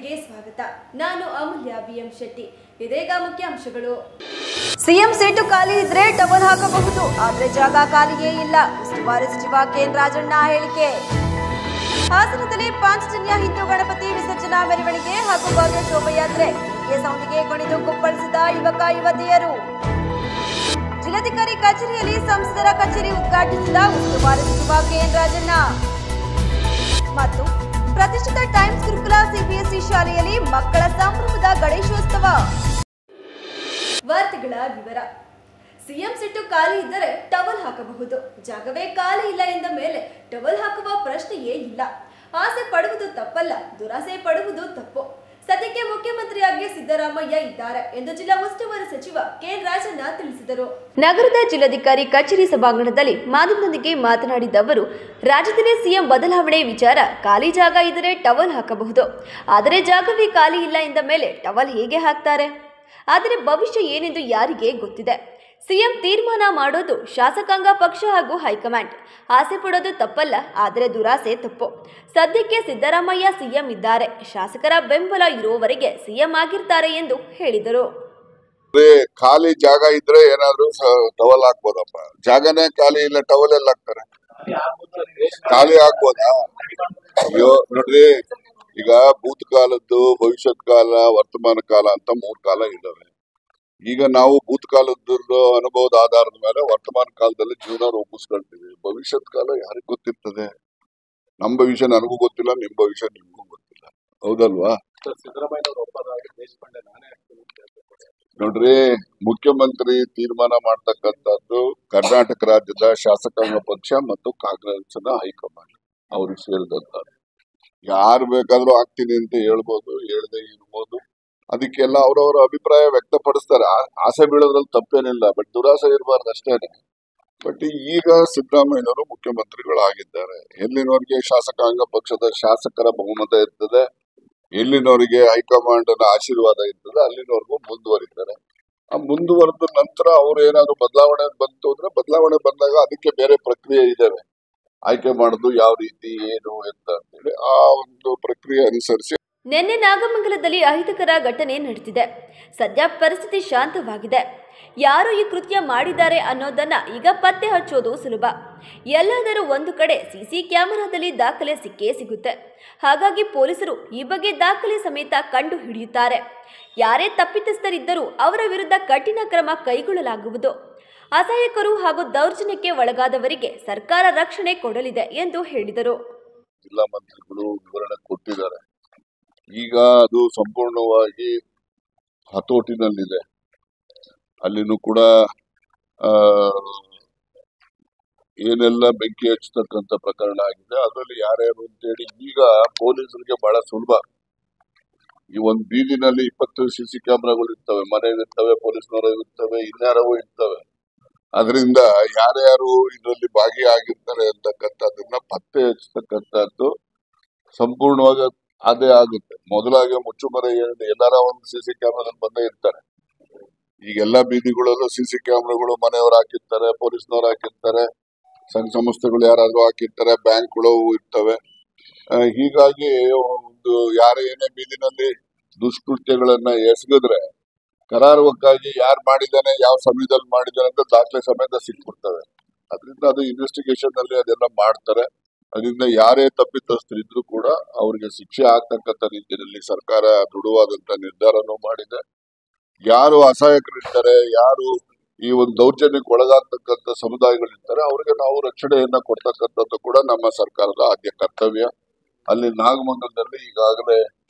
ಟಿವಿಗೆ ಸ್ವಾಗತ. ನಾನು ಅಮೂಲ್ಯ ಬಿಎಂ ಶೆಟ್ಟಿ. ಇದೀಗ ಮುಖ್ಯಾಂಶಗಳು. ಸಿಎಂ ಸೀಟು ಖಾಲಿ ಇದ್ರೆ ಟವಲ್ ಹಾಕಬಹುದು, ಆದ್ರೆ ಜಾಗ ಖಾಲಿಯೇ ಇಲ್ಲ. ಉಸ್ತುವಾರಿ ಸಚಿವ ಕೆಎನ್ ರಾಜಣ್ಣ ಹೇಳಿಕೆ. ಹಾಸನದಲ್ಲಿ ಪಾಂಚಜನ್ಯ ಹಿಂದೂ ಗಣಪತಿ ವಿಸರ್ಜನಾ ಮೆರವಣಿಗೆ ಹಾಗೂ ಭವ್ಯ ಶೋಭಾಯಾತ್ರೆ. ಸೌಂಡಿಗೆ ಕುಣಿದು ಕುಪ್ಪಳಿಸಿದ ಯುವಕ ಯುವತಿಯರು. ಜಿಲ್ಲಾಧಿಕಾರಿ ಕಚೇರಿಯಲ್ಲಿ ಸಂಸದರ ಕಚೇರಿ ಉದ್ಘಾಟಿಸಿದ ಉಸ್ತುವಾರಿ ಸಚಿವ ಕೆಎನ್ ರಾಜಣ್ಣ. ಮತ್ತು ಪ್ರತಿಷ್ಠಿತ ಟೈಮ್ಸ್ ಗುರುಕುಲ ಸಿಬಿಎಸ್ಇ ಶಾಲೆಯಲ್ಲಿ ಮಕ್ಕಳ ಸಂಭ್ರಮದ ಗಣೇಶೋತ್ಸವ. ವಾರ್ತೆಗಳ ವಿವರ. ಸಿಎಂ ಸೀಟು ಖಾಲಿ ಇದ್ದರೆ ಟವಲ್ ಹಾಕಬಹುದು, ಜಾಗವೇ ಖಾಲಿ ಇಲ್ಲ ಎಂದ ಮೇಲೆ ಟವಲ್ ಹಾಕುವ ಪ್ರಶ್ನೆಯೇ ಇಲ್ಲ. ಆಸೆ ಪಡುವುದು ತಪ್ಪಲ್ಲ, ದುರಾಸೆ ಪಡುವುದು ತಪ್ಪು. ಸದ್ಯಕ್ಕೆ ಮುಖ್ಯಮಂತ್ರಿಯಾಗಿ ಸಿದ್ದರಾಮಯ್ಯ ಇದ್ದಾರೆ ಎಂದು ಜಿಲ್ಲಾ ಉಸ್ತುವಾರಿ ಸಚಿವ ಕೆಎನ್ ರಾಜಣ್ಣ ತಿಳಿಸಿದರು. ನಗರದ ಜಿಲ್ಲಾಧಿಕಾರಿ ಕಚೇರಿ ಸಭಾಂಗಣದಲ್ಲಿ ಮಾಧ್ಯಮದೊಂದಿಗೆ ಮಾತನಾಡಿದ ಅವರು, ರಾಜ್ಯದಲ್ಲಿ ಸಿಎಂ ಬದಲಾವಣೆ ವಿಚಾರ, ಖಾಲಿ ಜಾಗ ಇದ್ದರೆ ಟವಲ್ ಹಾಕಬಹುದು, ಆದರೆ ಜಾಗವೇ ಖಾಲಿ ಇಲ್ಲ ಎಂದ ಮೇಲೆ ಟವಲ್ ಹೇಗೆ ಹಾಕ್ತಾರೆ? ಆದರೆ ಭವಿಷ್ಯ ಏನೆಂದು ಯಾರಿಗೆ ಗೊತ್ತಿದೆ? ಸಿಎಂ ತೀರ್ಮಾನ ಮಾಡೋದು ಶಾಸಕಾಂಗ ಪಕ್ಷ ಹಾಗೂ ಹೈಕಮಾಂಡ್. ಆಸೆ ಪಡೋದು ತಪ್ಪಲ್ಲ, ಆದರೆ ದುರಾಸೆ ತಪ್ಪು. ಸದ್ಯಕ್ಕೆ ಸಿದ್ದರಾಮಯ್ಯ ಸಿಎಂ ಇದ್ದಾರೆ, ಶಾಸಕರ ಬೆಂಬಲ ಇರುವವರೆಗೆ ಸಿಎಂ ಆಗಿರ್ತಾರೆ ಎಂದು ಹೇಳಿದರು. ಖಾಲಿ ಜಾಗ ಇದ್ರೆ ಏನಾದ್ರೂ ಟವಲ್ ಹಾಕ್ಬೋದಪ್ಪ, ಜಾಗನೇ ಖಾಲಿ ಇಲ್ಲ, ಟವಲ್ ಎಲ್ಲ ಹಾಕ್ತಾರೆ? ಖಾಲಿ ಹಾಕ್ಬೋದಾ? ಅಯ್ಯೋ ನೋಡ್ರಿ, ಈಗ ಭೂತಕಾಲದ್ದು, ಭವಿಷ್ಯತ್ ಕಾಲ, ವರ್ತಮಾನ ಕಾಲ ಅಂತ 3 ಕಾಲ ಇದ್ದಾವೆ. ಈಗ ನಾವು ಭೂತಕಾಲದ ಅನುಭವದ ಆಧಾರದ ಮೇಲೆ ವರ್ತಮಾನ ಕಾಲದಲ್ಲಿ ಜೀವನ ರೂಪಿಸ್ಕೊಳ್ತೀವಿ. ಭವಿಷ್ಯತ್ ಕಾಲ ಯಾರಿಗ್ ಗೊತ್ತಿರ್ತದೆ? ನಮ್ಮ ಭವಿಷ್ಯ ನನಗೂ ಗೊತ್ತಿಲ್ಲ, ನಿಮ್ ಭವಿಷ್ಯ ನಿಮ್ಗೂ ಗೊತ್ತಿಲ್ಲ, ಹೌದಲ್ವಾ? ನೋಡ್ರಿ, ಮುಖ್ಯಮಂತ್ರಿ ತೀರ್ಮಾನ ಮಾಡ್ತಕ್ಕಂಥದ್ದು ಕರ್ನಾಟಕ ರಾಜ್ಯದ ಶಾಸಕಾಂಗ ಪಕ್ಷ ಮತ್ತು ಕಾಂಗ್ರೆಸ್ನ ಹೈಕಮಾಂಡ್ ಅವ್ರಿಗೆ ಸೇರಿದಂತ. ಯಾರು ಬೇಕಾದ್ರೂ ಆಗ್ತೀನಿ ಅಂತ ಹೇಳ್ಬೋದು, ಹೇಳದೆ ಇರ್ಬೋದು. ಅದಕ್ಕೆಲ್ಲ ಅವ್ರವ್ರ ಅಭಿಪ್ರಾಯ ವ್ಯಕ್ತಪಡಿಸ್ತಾರೆ. ಆಸೆ ಬೀಳೋದ್ರಲ್ಲಿ ತಪ್ಪೇನಿಲ್ಲ, ಬಟ್ ದುರಾಸೆ ಇರಬಾರ್ದು ಅಷ್ಟೇನೆ. ಬಟ್ ಈಗ ಸಿದ್ದರಾಮಯ್ಯನವರು ಮುಖ್ಯಮಂತ್ರಿಗಳಾಗಿದ್ದಾರೆ. ಎಲ್ಲಿನವರೆಗೆ ಶಾಸಕಾಂಗ ಪಕ್ಷದ ಶಾಸಕರ ಬಹುಮತ ಇರ್ತದೆ, ಎಲ್ಲಿನವರೆಗೆ ಹೈಕಮಾಂಡ್ ಆಶೀರ್ವಾದ ಇರ್ತದೆ, ಅಲ್ಲಿನವರೆಗೂ ಮುಂದುವರಿತಾರೆ. ಆ ಮುಂದುವರೆದ ನಂತರ ಅವ್ರು ಏನಾದ್ರು ಬದಲಾವಣೆ ಬಂತು ಅಂದ್ರೆ, ಬದಲಾವಣೆ ಬಂದಾಗ ಅದಕ್ಕೆ ಬೇರೆ ಪ್ರಕ್ರಿಯೆ ಇದಾವೆ. ಆಯ್ಕೆ ಮಾಡುದು ಯಾವ ರೀತಿ, ಏನು ಅಂತ ಹೇಳಿ ಆ ಒಂದು ಪ್ರಕ್ರಿಯೆ ಅನುಸರಿಸಿ. ನಿನ್ನೆ ನಾಗಮಂಗಲದಲ್ಲಿ ಅಹಿತಕರ ಘಟನೆ ನಡೆದಿದೆ. ಸದ್ಯ ಪರಿಸ್ಥಿತಿ ಶಾಂತವಾಗಿದೆ. ಯಾರು ಈ ಕೃತ್ಯ ಮಾಡಿದ್ದಾರೆ ಅನ್ನೋದನ್ನ ಈಗ ಪತ್ತೆ ಹಚ್ಚೋದು ಸುಲಭ. ಎಲ್ಲಾದರೂ ಒಂದು ಕಡೆ ಸಿಸಿ ಕ್ಯಾಮೆರಾದಲ್ಲಿ ದಾಖಲೆ ಸಿಕ್ಕೇ ಸಿಗುತ್ತೆ. ಹಾಗಾಗಿ ಪೊಲೀಸರು ಈ ಬಗ್ಗೆ ದಾಖಲೆ ಸಮೇತ ಕಂಡು ಹಿಡಿಯುತ್ತಾರೆ. ಯಾರೇ ತಪ್ಪಿತಸ್ಥರಿದ್ದರೂ ಅವರ ವಿರುದ್ಧ ಕಠಿಣ ಕ್ರಮ ಕೈಗೊಳ್ಳಲಾಗುವುದು. ಅಸಹಾಯಕರು ಹಾಗೂ ದೌರ್ಜನ್ಯಕ್ಕೆ ಒಳಗಾದವರಿಗೆ ಸರ್ಕಾರ ರಕ್ಷಣೆ ಕೊಡಲಿದೆ ಎಂದು ಹೇಳಿದರು. ಜಿಲ್ಲಾ ಮಂತ್ರಿಗಳು ವಿವರಣೆ ಕೊಟ್ಟಿದ್ದಾರೆ. ಈಗ ಅದು ಸಂಪೂರ್ಣವಾಗಿ ಹತೋಟಿನಲ್ಲಿದೆ. ಅಲ್ಲಿನೂ ಕೂಡ ಏನೆಲ್ಲ ಬೆಂಕಿ ಹಚ್ಚತಕ್ಕಂತ ಪ್ರಕರಣ ಆಗಿದೆ, ಅದರಲ್ಲಿ ಯಾರ್ಯಾರು ಅಂತೇಳಿ ಈಗ ಪೊಲೀಸರಿಗೆ ಬಹಳ ಸುಲಭ. ಈ ಒಂದು ಬೀದಿನಲ್ಲಿ 20 ಸಿಸಿ ಕ್ಯಾಮೆರಾಗಳು ಇರ್ತವೆ, ಮನೆಗಿರ್ತವೆ, ಪೊಲೀಸ್ನವರು ಇರ್ತವೆ, ಇನ್ಯಾರವೂ ಇರ್ತವೆ. ಅದರಿಂದ ಯಾರ್ಯಾರು ಇದರಲ್ಲಿ ಭಾಗಿಯಾಗಿರ್ತಾರೆ ಅಂತಕ್ಕಂಥದ್ದನ್ನ ಪತ್ತೆ ಹಚ್ಚತಕ್ಕಂಥದ್ದು ಸಂಪೂರ್ಣವಾಗಿ ಅದೇ ಆಗುತ್ತೆ. ಮೊದಲಾಗೆ ಮುಚ್ಚುಮರೆ ಎಲ್ಲಾರ ಒಂದು ಸಿಸಿ ಕ್ಯಾಮೆರಾದಲ್ಲಿ ಬಂದೇ ಇರ್ತಾರೆ. ಈಗ ಎಲ್ಲಾ ಬೀದಿಗಳಲ್ಲೂ ಸಿಸಿ ಕ್ಯಾಮೆರಾಗಳು ಮನೆಯವರು ಹಾಕಿರ್ತಾರೆ, ಪೊಲೀಸ್ನವ್ರು ಹಾಕಿರ್ತಾರೆ, ಸಂಘ ಸಂಸ್ಥೆಗಳು ಯಾರಾದ್ರೂ ಹಾಕಿರ್ತಾರೆ, ಬ್ಯಾಂಕ್ಗಳು ಇರ್ತವೆ. ಹೀಗಾಗಿ ಒಂದು ಯಾರೇ ಏನೇ ಬೀದಿನಲ್ಲಿ ದುಷ್ಕೃತ್ಯಗಳನ್ನ ಎಸಗಿದ್ರೆ ಕರಾರುವಕ್ಕಾಗಿ ಯಾರು ಮಾಡಿದಾನೆ, ಯಾವ ಸಮಯದಲ್ಲಿ ಮಾಡಿದಾನೆ ಅಂತ ದಾಖಲೆ ಸಮೇತ ಸಿಕ್ಬಿಡ್ತವೆ. ಅದರಿಂದ ಅದು ಇನ್ವೆಸ್ಟಿಗೇಷನ್ ಅಲ್ಲಿ ಅದೆಲ್ಲ ಮಾಡ್ತಾರೆ. ಅದರಿಂದ ಯಾರೇ ತಪ್ಪಿತಸ್ಥರಿದ್ರು ಕೂಡ ಅವ್ರಿಗೆ ಶಿಕ್ಷೆ ಆಗ್ತಕ್ಕಂಥ ರೀತಿಯಲ್ಲಿ ಸರ್ಕಾರ ದೃಢವಾದಂತ ನಿರ್ಧಾರನೂ ಮಾಡಿದೆ. ಯಾರು ಅಸಹಾಯಕರಿರ್ತಾರೆ, ಯಾರು ಈ ಒಂದು ದೌರ್ಜನ್ಯಕ್ಕೆ ಒಳಗಾಗ್ತಕ್ಕಂಥ ಸಮುದಾಯಗಳಿರ್ತಾರೆ, ಅವ್ರಿಗೆ ನಾವು ರಕ್ಷಣೆಯನ್ನ ಕೊಡ್ತಕ್ಕಂಥದ್ದು ಕೂಡ ನಮ್ಮ ಸರ್ಕಾರದ ಆದ್ಯ ಕರ್ತವ್ಯ. ಅಲ್ಲಿ ನಾಗಮಂಗಲದಲ್ಲಿ ಈಗಾಗಲೇ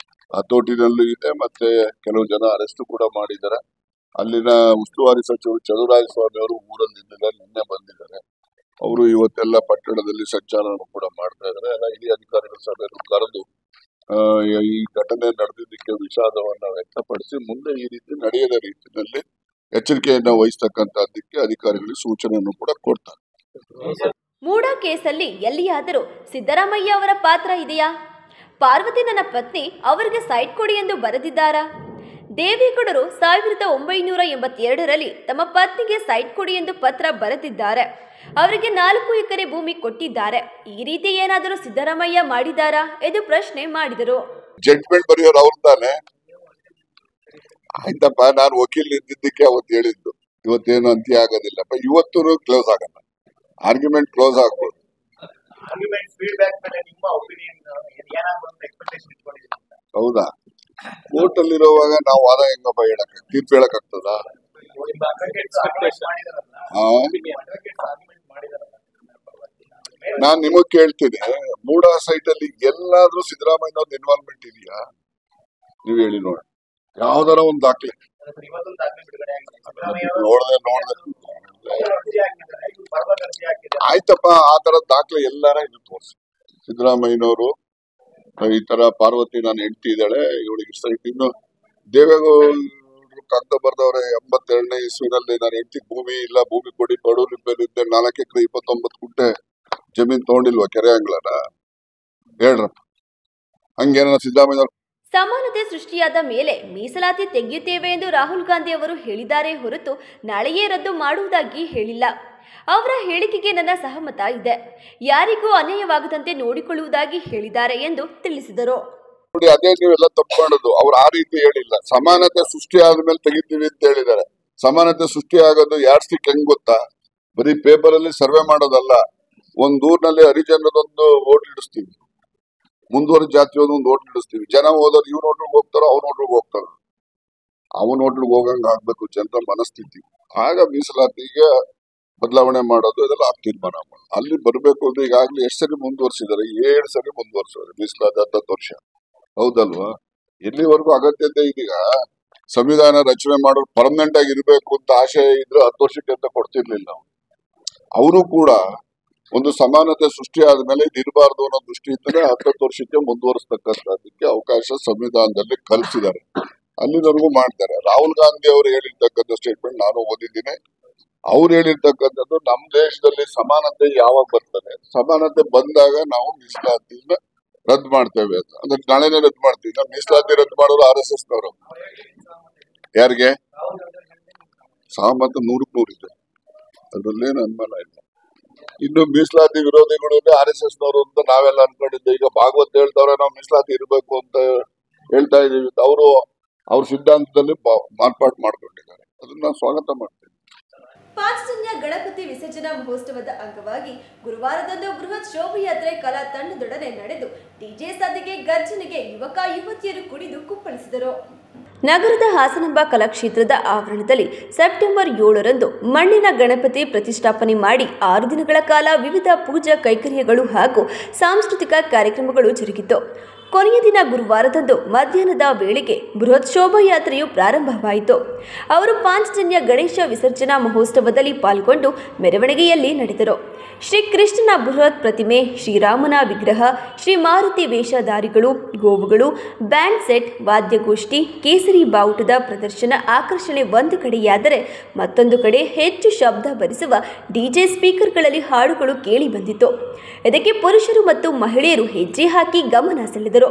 ಹತೋಟಿನಲ್ಲೂ ಇದೆ, ಮತ್ತೆ ಕೆಲವು ಜನ ಅರೆಸ್ಟ್ ಕೂಡ ಮಾಡಿದ್ದಾರೆ. ಅಲ್ಲಿನ ಉಸ್ತುವಾರಿ ಸಚಿವರು ಚಲುವರಾಯಸ್ವಾಮಿ ಅವರು ಊರಲ್ಲಿ ನಿನ್ನೆ ಬಂದಿದ್ದಾರೆ. ಅವರು ಇವತ್ತೆಲ್ಲ ಪಟ್ಟಣದಲ್ಲಿ ಸಂಚಾಲನ ಕೂಡ ಮಾಡ್ತಾ ಇದ್ದಾರೆ. ಎಲ್ಲ ಹಿರಿಯ ಅಧಿಕಾರಿಗಳ ಸಭೆಯನ್ನು ಕರೆದು ಈ ಘಟನೆ ನಡೆದಿದ್ದಕ್ಕೆ ವಿಷಾದವನ್ನ ವ್ಯಕ್ತಪಡಿಸಿ ಮುಂದೆ ಈ ರೀತಿ ನಡೆಯದ ರೀತಿಯಲ್ಲಿ ಎಚ್ಚರಿಕೆಯನ್ನ ವಹಿಸ್ತಕ್ಕಂಥದ್ದಕ್ಕೆ ಅಧಿಕಾರಿಗಳಿಗೆ ಸೂಚನೆಯನ್ನು ಕೂಡ ಕೊಡ್ತಾರೆ. ಮೂಡಾ ಕೇಸಲ್ಲಿ ಎಲ್ಲಿಯಾದರೂ ಸಿದ್ದರಾಮಯ್ಯ ಅವರ ಪಾತ್ರ ಇದೆಯಾ? ಪಾರ್ವತಿ ನನ್ನ ಪತ್ನಿ, ಅವರಿಗೆ ಸೈಟ್ ಕೊಡಿ ಎಂದು ಬರೆದಿದ್ದಾರಾ? ದೇವೇಗೌಡರು 1982ರಲ್ಲಿ ತಮ್ಮ ಪತ್ನಿಗೆ ಸೈಟ್ ಕೊಡಿ ಎಂದು ಪತ್ರ ಬರೆದಿದ್ದಾರೆ. ಅವರಿಗೆ 4 ಎಕರೆ ಭೂಮಿ ಕೊಟ್ಟಿದ್ದಾರೆ. ಈ ರೀತಿ ಏನಾದರೂ ಸಿದ್ದರಾಮಯ್ಯ ಮಾಡಿದ್ದಾರಾ ಎಂದು ಪ್ರಶ್ನೆ ಮಾಡಿದರು. ಜಡ್ಜ್ಮೆಂಟ್ ಬರೆಯೋರು ಅವ್ರು ತಾನೆ. ಆಯ್ತಪ್ಪ, ನಾನು ವಕೀಲ್ ಇದ್ದಿದ್ದಕ್ಕೆ ಅವತ್ತು ಹೇಳಿದ್ದು, ಇವತ್ತೇನು ಅಂತ್ಯ ಆಗೋದಿಲ್ಲಪ್ಪ, ಇವತ್ತು ಕ್ಲೋಸ್ ಆಗಲ್ಲ, ಆರ್ಗ್ಯುಮೆಂಟ್ ಕ್ಲೋಸ್ ಆಗ್ಬೋದು. ಹೌದಾ, ಕೋರ್ಟ್ ಅಲ್ಲಿರುವಾಗ ನಾವು ವಾದ ಹೆಂಗಪ್ಪ ಹೇಳಕ್, ತೀರ್ಪು ಹೇಳಕ್ ಆಗ್ತದ? ನಾನ್ ನಿಮಗ್ ಕೇಳ್ತೀನಿ, ಮೂಡ ಸೈಟ್ ಅಲ್ಲಿ ಎಲ್ಲಾದ್ರೂ ಸಿದ್ದರಾಮಯ್ಯ ಅವ್ರ ಇನ್ವಾಲ್ವ್ಮೆಂಟ್ ಇದೆಯಾ? ನೀವ್ ಹೇಳಿ ನೋಡ, ಯಾವ್ದಾರ ಒಂದ್ ದಾಖಲೆ ಆಯ್ತಪ್ಪ, ಆ ತರ ದಾಖಲೆ ಎಲ್ಲಾರ ಇದು ತೋರಿಸಿ. ಸಿದ್ದರಾಮಯ್ಯನವರು ಈ ತರ ಪಾರ್ವತಿ ನಾನು ಹೆಂಡತಿ ಇದ್ದಾಳೆ, ಇವಳಿಗೆ ಸೈಟ್, ಇನ್ನು ದೇವೇಗೌಡರು ಕಾಗ್ದ ಬರ್ದವ್ರೆ 82ನೇ ಇಸ್ವಿನಲ್ಲಿ ನಾನು ಹೆಂಡತಿ ಭೂಮಿ ಇಲ್ಲ, ಭೂಮಿ ಕೊಡಿ, ಬಡವ್ರು ಇದ್ದೆ, 4 ಎಕರೆ 29 ಗುಂಟೆ ಜಮೀನ್ ತಗೊಂಡಿಲ್ವಾ ಕೆರೆ ಅಂಗ್ಲನ? ಹೇಳ್ರಪ್ಪ, ಹಂಗೇನ ಸಿದ್ದರಾಮಯ್ಯ ಸಮಾನತೆ ಸೃಷ್ಟಿಯಾದ ಮೇಲೆ ಮೀಸಲಾತಿ ತೆಗೆಯುತ್ತೇವೆ ಎಂದು ರಾಹುಲ್ ಗಾಂಧಿ ಅವರು ಹೇಳಿದ್ದಾರೆ ಹೊರತು ನಾಳೆಯೇ ರದ್ದು ಮಾಡುವುದಾಗಿ ಹೇಳಿಲ್ಲ. ಅವರ ಹೇಳಿಕೆಗೆ ನನ್ನ ಸಹಮತ ಇದೆ, ಯಾರಿಗೂ ಅನ್ಯಾಯವಾಗದಂತೆ ನೋಡಿಕೊಳ್ಳುವುದಾಗಿ ಹೇಳಿದ್ದಾರೆ ಎಂದು ತಿಳಿಸಿದರು. ನೋಡಿ, ಅದೇ ನೀವೆಲ್ಲ ತಪ್ಪು ಮಾಡೋದು. ಅವ್ರು ಆ ರೀತಿ ಹೇಳಿಲ್ಲ, ಸಮಾನತೆ ಸೃಷ್ಟಿ ಆದ್ಮೇಲೆ ತೆಗಿತೀವಿ ಅಂತ ಹೇಳಿದ್ದಾರೆ. ಸಮಾನತೆ ಸೃಷ್ಟಿ ಆಗೋದು ಯಾರ್ಸ್ಟಿಕ್ ಹೆಂಗ್ ಗೊತ್ತಾ? ಬರೀ ಪೇಪರ್ ಅಲ್ಲಿ ಸರ್ವೆ ಮಾಡೋದಲ್ಲ, ಒಂದ್ ಊರ್ನಲ್ಲಿ ಹರಿಜನರದೊಂದು ಓಟ್ ಇಡಿಸ್ತೀವಿ, ಮುಂದುವರೆದ ಜಾತಿ ಒಂದು ಓಟ್ ಇಡಿಸ್ತೀವಿ, ಜನ ಹೋದವ್ರು ಇವ್ರ ಹೋಟ್ಲಿಗೆ ಹೋಗ್ತಾರೋ ಅವ್ರ ಹೋಟ್ಲಿಗೆ ಹೋಗ್ತಾರೋ, ಅವನ ಹೋಟ್ಲಿಗೆ ಹೋಗಂಗ ಆಗ್ಬೇಕು ಜನರ ಮನಸ್ಥಿತಿ. ಆಗ ಮೀಸಲಾತಿಗೆ ಬದಲಾವಣೆ ಮಾಡೋದು ಇದೆಲ್ಲ ತೀರ್ಮಾನ ಮಾಡೋದು. ಅಲ್ಲಿ ಬರ್ಬೇಕು ಅಂದ್ರೆ ಈಗಾಗ್ಲೇ ಎಷ್ಟು ಸರಿ ಮುಂದುವರ್ಸಿದ್ದಾರೆ, 7 ಸರಿ ಮುಂದುವರ್ಸಿದ್ದಾರೆ ಮೀಸಲಾತಿ 10 ವರ್ಷ, ಹೌದಲ್ವಾ? ಎಲ್ಲಿವರೆಗೂ ಅಗತ್ಯತೆ ಇದೀಗ ಸಂವಿಧಾನ ರಚನೆ ಮಾಡೋದು ಪರ್ಮನೆಂಟ್ ಆಗಿ ಇರ್ಬೇಕು ಅಂತ ಆಶೆ ಇದ್ರೆ 10 ವರ್ಷಕ್ಕೆ ಅಂತ ಕೊಡ್ತಿರ್ಲಿಲ್ಲ. ಅವರು ಕೂಡ ಒಂದು ಸಮಾನತೆ ಸೃಷ್ಟಿ ಆದ್ಮೇಲೆ ಇದು ಇರಬಾರ್ದು ಅನ್ನೋ ದೃಷ್ಟಿಯಿಂದಲೇ 10 ವರ್ಷಕ್ಕೆ ಮುಂದುವರಿಸತಕ್ಕಂಥದ್ದಕ್ಕೆ ಅವಕಾಶ ಸಂವಿಧಾನದಲ್ಲಿ ಕಲ್ಪಿಸಿದ್ದಾರೆ. ಅಲ್ಲಿವರೆಗೂ ಮಾಡ್ತಾರೆ. ರಾಹುಲ್ ಗಾಂಧಿ ಅವರು ಹೇಳಿರ್ತಕ್ಕಂಥ ಸ್ಟೇಟ್ಮೆಂಟ್ ನಾನು ಓದಿದ್ದೀನಿ. ಅವ್ರು ಹೇಳಿರ್ತಕ್ಕಂಥದ್ದು, ನಮ್ಮ ದೇಶದಲ್ಲಿ ಸಮಾನತೆ ಯಾವಾಗ ಬರ್ತದೆ, ಸಮಾನತೆ ಬಂದಾಗ ನಾವು ಮೀಸಲಾತಿನ ರದ್ದು ಮಾಡ್ತೇವೆ ಅಂತ. ಅಂದ್ರೆ ನಾಳೆನೇ ರದ್ದು ಮಾಡ್ತೀವಿ. ಮೀಸಲಾತಿ ರದ್ದು ಮಾಡೋರು RSS ನವರು. ಯಾರಿಗೆ ಸಹಮತ 100% ಇದೆ, ಅದ್ರಲ್ಲೇನು ಅನುಮಾನ ಇಲ್ಲ. ಇನ್ನು ಮೀಸಲಾತಿ ವಿರೋಧಿಗಳು RSS ನವರು ಅಂತ ನಾವೆಲ್ಲ ಅನ್ಕೊಂಡಿದ್ದೆ. ಈಗ ಭಾಗವತ್ ಹೇಳ್ತವ್ರೆ ನಾವು ಮೀಸಲಾತಿ ಇರಬೇಕು ಅಂತ ಹೇಳ್ತಾ ಇದೀವಿ. ಅವರು ಅವ್ರ ಸಿದ್ಧಾಂತದಲ್ಲಿ ಮಾರ್ಪಾಡು ಮಾಡ್ಕೊಂಡಿದ್ದಾರೆ. ಅದನ್ನ ಸ್ವಾಗತ ಮಾಡ್ತೀವಿ. ಪಾಂಚಜನ್ಯ ಗಣಪತಿ ವಿಸರ್ಜನಾ ಮಹೋತ್ಸವದ ಅಂಗವಾಗಿ ಗುರುವಾರದಂದು ಬೃಹತ್ ಶೋಭಾಯಾತ್ರೆ ಕಲಾ ತಂಡದೊಡನೆ ನಡೆದು ಡಿಜೆ ಸಾಧಿಗೆ ಗರ್ಜನೆಗೆ ಯುವಕ ಯುವತಿಯರು ಕುಡಿದು ಕುಪ್ಪಳಿಸಿದರು. ನಗರದ ಹಾಸನಾಂಬ ಕಲಾಕ್ಷೇತ್ರದ ಆವರಣದಲ್ಲಿ ಸೆಪ್ಟೆಂಬರ್ 7ರಂದು ಮಣ್ಣಿನ ಗಣಪತಿ ಪ್ರತಿಷ್ಠಾಪನೆ ಮಾಡಿ 6 ದಿನಗಳ ಕಾಲ ವಿವಿಧ ಪೂಜಾ ಕೈಂಕರ್ಯಗಳು ಹಾಗೂ ಸಾಂಸ್ಕೃತಿಕ ಕಾರ್ಯಕ್ರಮಗಳು ಜರುಗಿತು. ಕೊನೆಯ ದಿನ ಗುರುವಾರದಂದು ಮಧ್ಯಾಹ್ನದ ವೇಳೆಗೆ ಬೃಹತ್ ಶೋಭಾಯಾತ್ರೆಯು ಪ್ರಾರಂಭವಾಯಿತು. ಅವರು ಪಾಂಚಜನ್ಯ ಗಣೇಶ ವಿಸರ್ಜನಾ ಮಹೋತ್ಸವದಲ್ಲಿ ಪಾಲ್ಗೊಂಡು ಮೆರವಣಿಗೆಯಲ್ಲಿ ನಡೆದರು. ಶ್ರೀಕೃಷ್ಣನ ಬೃಹತ್ ಪ್ರತಿಮೆ, ಶ್ರೀರಾಮನ ವಿಗ್ರಹ, ಶ್ರೀ ಮಾರುತಿ ವೇಷಧಾರಿಗಳು, ಗೋವುಗಳು, ಬ್ಯಾಂಡ್ ಸೆಟ್, ವಾದ್ಯಗೋಷ್ಠಿ, ಕೇಸರಿ ಬಾವುಟದ ಪ್ರದರ್ಶನ ಆಕರ್ಷಣೆ ಒಂದು ಕಡೆಯಾದರೆ ಮತ್ತೊಂದು ಕಡೆ ಹೆಚ್ಚು ಶಬ್ದ ಭರಿಸುವ ಡಿಜೆ ಸ್ಪೀಕರ್ಗಳಲ್ಲಿ ಹಾಡುಗಳು ಕೇಳಿ ಬಂದಿತು. ಇದಕ್ಕೆ ಪುರುಷರು ಮತ್ತು ಮಹಿಳೆಯರು ಹೆಜ್ಜೆ ಹಾಕಿ ಗಮನ ಸೆಳೆದರು.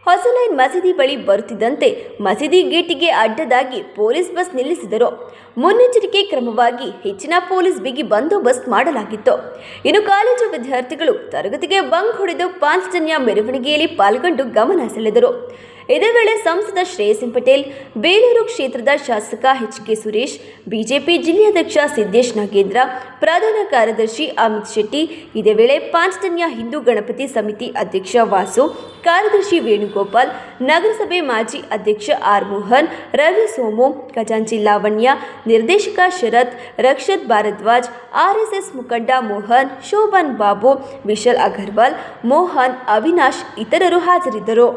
ಹೊಸಲೈನ್ ಮಸೀದಿ ಬಳಿ ಬರುತ್ತಿದ್ದಂತೆ ಮಸೀದಿ ಗೇಟಿಗೆ ಅಡ್ಡದಾಗಿ ಪೊಲೀಸ್ ಬಸ್ ನಿಲ್ಲಿಸಿದರು. ಮುನ್ನೆಚ್ಚರಿಕೆ ಕ್ರಮವಾಗಿ ಹೆಚ್ಚಿನ ಪೊಲೀಸ್ ಬಿಗಿ ಬಂದೋಬಸ್ತ್ ಮಾಡಲಾಗಿತ್ತು. ಇನ್ನು ಕಾಲೇಜು ವಿದ್ಯಾರ್ಥಿಗಳು ತರಗತಿಗೆ ಬಂಕ್ ಹೊಡೆದು ಪಾಂಚಜನ್ಯ ಮೆರವಣಿಗೆಯಲ್ಲಿ ಪಾಲ್ಗೊಂಡು ಗಮನ ಸೆಳೆದರು. ಇದೇ ವೇಳೆ ಸಂಸದ ಶ್ರೇಯಸ್ ಪಟೇಲ್, ಬೇಲೂರು ಕ್ಷೇತ್ರದ ಶಾಸಕ HK ಸುರೇಶ್, ಬಿಜೆಪಿ ಜಿಲ್ಲಾಧ್ಯಕ್ಷ ಸಿದ್ದೇಶ್ ನಾಗೇಂದ್ರ, ಪ್ರಧಾನ ಕಾರ್ಯದರ್ಶಿ ಅಮಿತ್ ಶೆಟ್ಟಿ, ಇದೇ ವೇಳೆ ಪಾಂಚಜನ್ಯ ಹಿಂದೂ ಗಣಪತಿ ಸಮಿತಿ ಅಧ್ಯಕ್ಷ ವಾಸು, ಕಾರ್ಯದರ್ಶಿ ವೇಣುಗೋಪಾಲ್, ನಗರಸಭೆ ಮಾಜಿ ಅಧ್ಯಕ್ಷ R ಮೋಹನ್, ರವಿ ಸೋಮು, ಖಜಾಂಚಿ ಲಾವಣ್ಯ, ನಿರ್ದೇಶಕ ಶರತ್, ರಕ್ಷತ್ ಭಾರದ್ವಾಜ್, RSS ಮುಖಂಡ ಮೋಹನ್, ಶೋಭನ್ ಬಾಬು, ವಿಶಾಲ್ ಅಗರ್ವಾಲ್, ಮೋಹನ್, ಅವಿನಾಶ್ ಇತರರು ಹಾಜರಿದ್ದರು.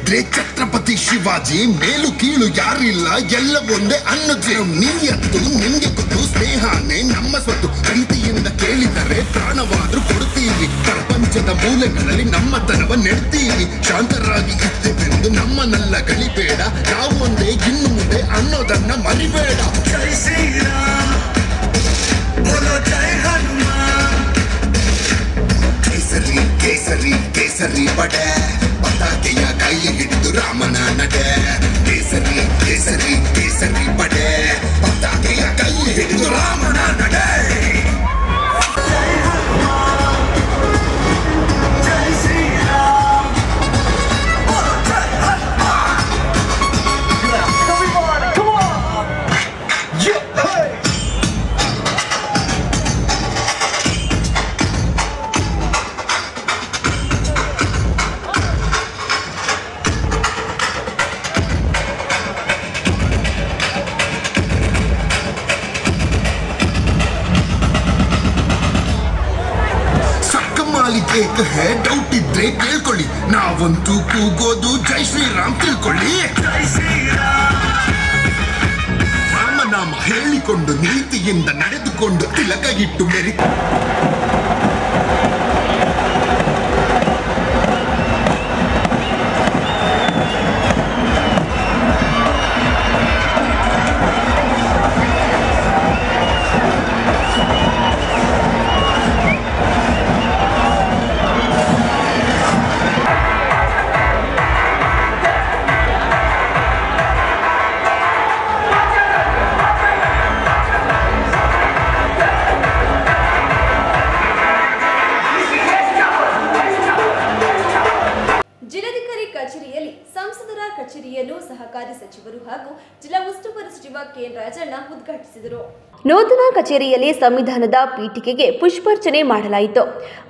ಇದ್ರೆ ಛತ್ರಪತಿ ಶಿವಾಜಿ, ಮೇಲು ಕೀಳು ಯಾರಿಲ್ಲ ಎಲ್ಲ ಒಂದೇ ಅನ್ನೋದು ನೀಯತ್ತು. ನಿಮ್ಗೆ ಗೊತ್ತು ಸ್ನೇಹನೇ ನಮ್ಮ ಸ್ವತ್ತು, ಪ್ರೀತಿಯಿಂದ ಕೇಳಿದರೆ ಪ್ರಾಣವಾದ್ರೂ ಕೊಡ್ತೀವಿ. ಪ್ರಪಂಚದ ಮೂಲೆಗಳಲ್ಲಿ ನಮ್ಮತನವ ನೆಡ್ತೀವಿ. ಶಾಂತರಾಗಿ ಇದ್ದೇವೆಂದು ನಮ್ಮನ್ನೆಲ್ಲ ಗಳಿಬೇಡ, ನಾವು ಒಂದೇ ಇನ್ನು ಮುಂದೆ ಅನ್ನೋದನ್ನ ಮರಿಬೇಡ. ಜೈ ಶ್ರೀರಾಮ್ ಬೋಲೋ ಜೈ ಹನುಮಾನ್. ಕೇಸರಿ ಕೇಸರಿ ಕೇಸರಿ ಪಡೆ, ಪತಾಕೆಯ ಕೈ ಹಿಡಿದು ರಾಮನ ನಡೆ. ಕೇಸರಿ ಕೇಸರಿ ಕೇಸರಿ ಪಡೆ, ಪತಾಕೆಯ ಕೈ ಹಿಡಿದು ರಾಮನ ನಡೆ. ಡೌಟ್ ಇದ್ರೆ ಕೇಳ್ಕೊಳ್ಳಿ, ನಾವಂತೂ ಕೂಗೋದು ಜೈ ಶ್ರೀರಾಮ್ ತಿಳ್ಕೊಳ್ಳಿ. ಜೈ ಶ್ರೀರಾಮ್ ರಾಮನಾಮ ಹೇಳಿಕೊಂಡು ನೀತಿಯಿಂದ ನಡೆದುಕೊಂಡು ತಿಲಕ ಇಟ್ಟು ಮೆರಿ. ಕಚೇರಿಯನ್ನು ಸಹಕಾರಿ ಸಚಿವರು ಹಾಗೂ ಜಿಲ್ಲಾ ಉಸ್ತುವಾರಿ ಸಚಿವ ಕೆಎನ್ ರಾಜಣ್ಣ ಉದ್ಘಾಟಿಸಿದರು. ನೂತನ ಕಚೇರಿಯಲ್ಲಿ ಸಂವಿಧಾನದ ಪೀಠಿಕೆಗೆ ಪುಷ್ಪಾರ್ಚನೆ ಮಾಡಲಾಯಿತು.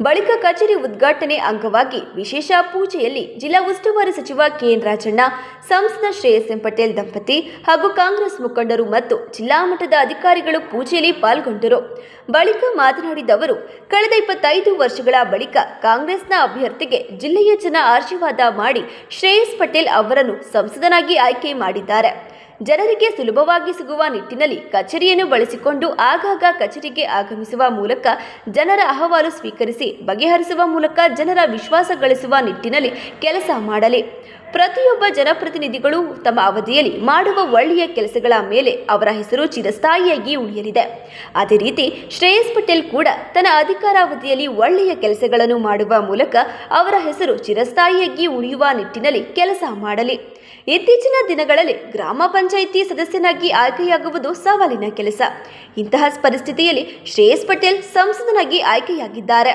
ಬಳಿಕ ಕಚೇರಿ ಉದ್ಘಾಟನೆ ಅಂಗವಾಗಿ ವಿಶೇಷ ಪೂಜೆಯಲ್ಲಿ ಜಿಲ್ಲಾ ಉಸ್ತುವಾರಿ ಸಚಿವ ಕೆಎನ್ ರಾಜಣ್ಣ, ಸಂಸದ ಶ್ರೇಯಸ್ ಎಂ ಪಟೇಲ್ ದಂಪತಿ ಹಾಗೂ ಕಾಂಗ್ರೆಸ್ ಮುಖಂಡರು ಮತ್ತು ಜಿಲ್ಲಾ ಮಟ್ಟದ ಅಧಿಕಾರಿಗಳು ಪೂಜೆಯಲ್ಲಿ ಪಾಲ್ಗೊಂಡರು. ಬಳಿಕ ಮಾತನಾಡಿದ ಅವರು, ಕಳೆದ 25 ವರ್ಷಗಳ ಬಳಿಕ ಕಾಂಗ್ರೆಸ್ನ ಅಭ್ಯರ್ಥಿಗೆ ಜಿಲ್ಲೆಯ ಜನ ಆಶೀರ್ವಾದ ಮಾಡಿ ಶ್ರೇಯಸ್ ಪಟೇಲ್ ಅವರನ್ನು ಸಂಸದನಾಗಿ ಆಯ್ಕೆ ಮಾಡಿದ್ದಾರೆ. ಜನರಿಗೆ ಸುಲಭವಾಗಿ ಸಿಗುವ ನಿಟ್ಟಿನಲ್ಲಿ ಕಚೇರಿಯನ್ನು ಬಳಸಿಕೊಂಡು ಆಗಾಗ ಕಚೇರಿಗೆ ಆಗಮಿಸುವ ಮೂಲಕ ಜನರ ಅಹವಾಲು ಸ್ವೀಕರಿಸಿ ಬಗೆಹರಿಸುವ ಮೂಲಕ ಜನರ ವಿಶ್ವಾಸ ಗಳಿಸುವ ನಿಟ್ಟಿನಲ್ಲಿ ಕೆಲಸ ಮಾಡಲಿ. ಪ್ರತಿಯೊಬ್ಬ ಜನಪ್ರತಿನಿಧಿಗಳು ತಮ್ಮ ಅವಧಿಯಲ್ಲಿ ಮಾಡುವ ಒಳ್ಳೆಯ ಕೆಲಸಗಳ ಮೇಲೆ ಅವರ ಹೆಸರು ಚಿರಸ್ಥಾಯಿಯಾಗಿ ಉಳಿಯಲಿದೆ. ಅದೇ ರೀತಿ ಶ್ರೇಯಸ್ ಪಟೇಲ್ ಕೂಡ ತನ್ನ ಅಧಿಕಾರಾವಧಿಯಲ್ಲಿ ಒಳ್ಳೆಯ ಕೆಲಸಗಳನ್ನು ಮಾಡುವ ಮೂಲಕ ಅವರ ಹೆಸರು ಚಿರಸ್ಥಾಯಿಯಾಗಿ ಉಳಿಯುವ ನಿಟ್ಟಿನಲ್ಲಿ ಕೆಲಸ ಮಾಡಲಿ. ಇತ್ತೀಚಿನ ದಿನಗಳಲ್ಲಿ ಗ್ರಾಮ ಪಂಚಾಯಿತಿ ಸದಸ್ಯನಾಗಿ ಆಯ್ಕೆಯಾಗುವುದು ಸವಾಲಿನ ಕೆಲಸ. ಇಂತಹ ಪರಿಸ್ಥಿತಿಯಲ್ಲಿ ಶ್ರೇಯಸ್ ಪಟೇಲ್ ಸಂಸದನಾಗಿ ಆಯ್ಕೆಯಾಗಿದ್ದಾರೆ.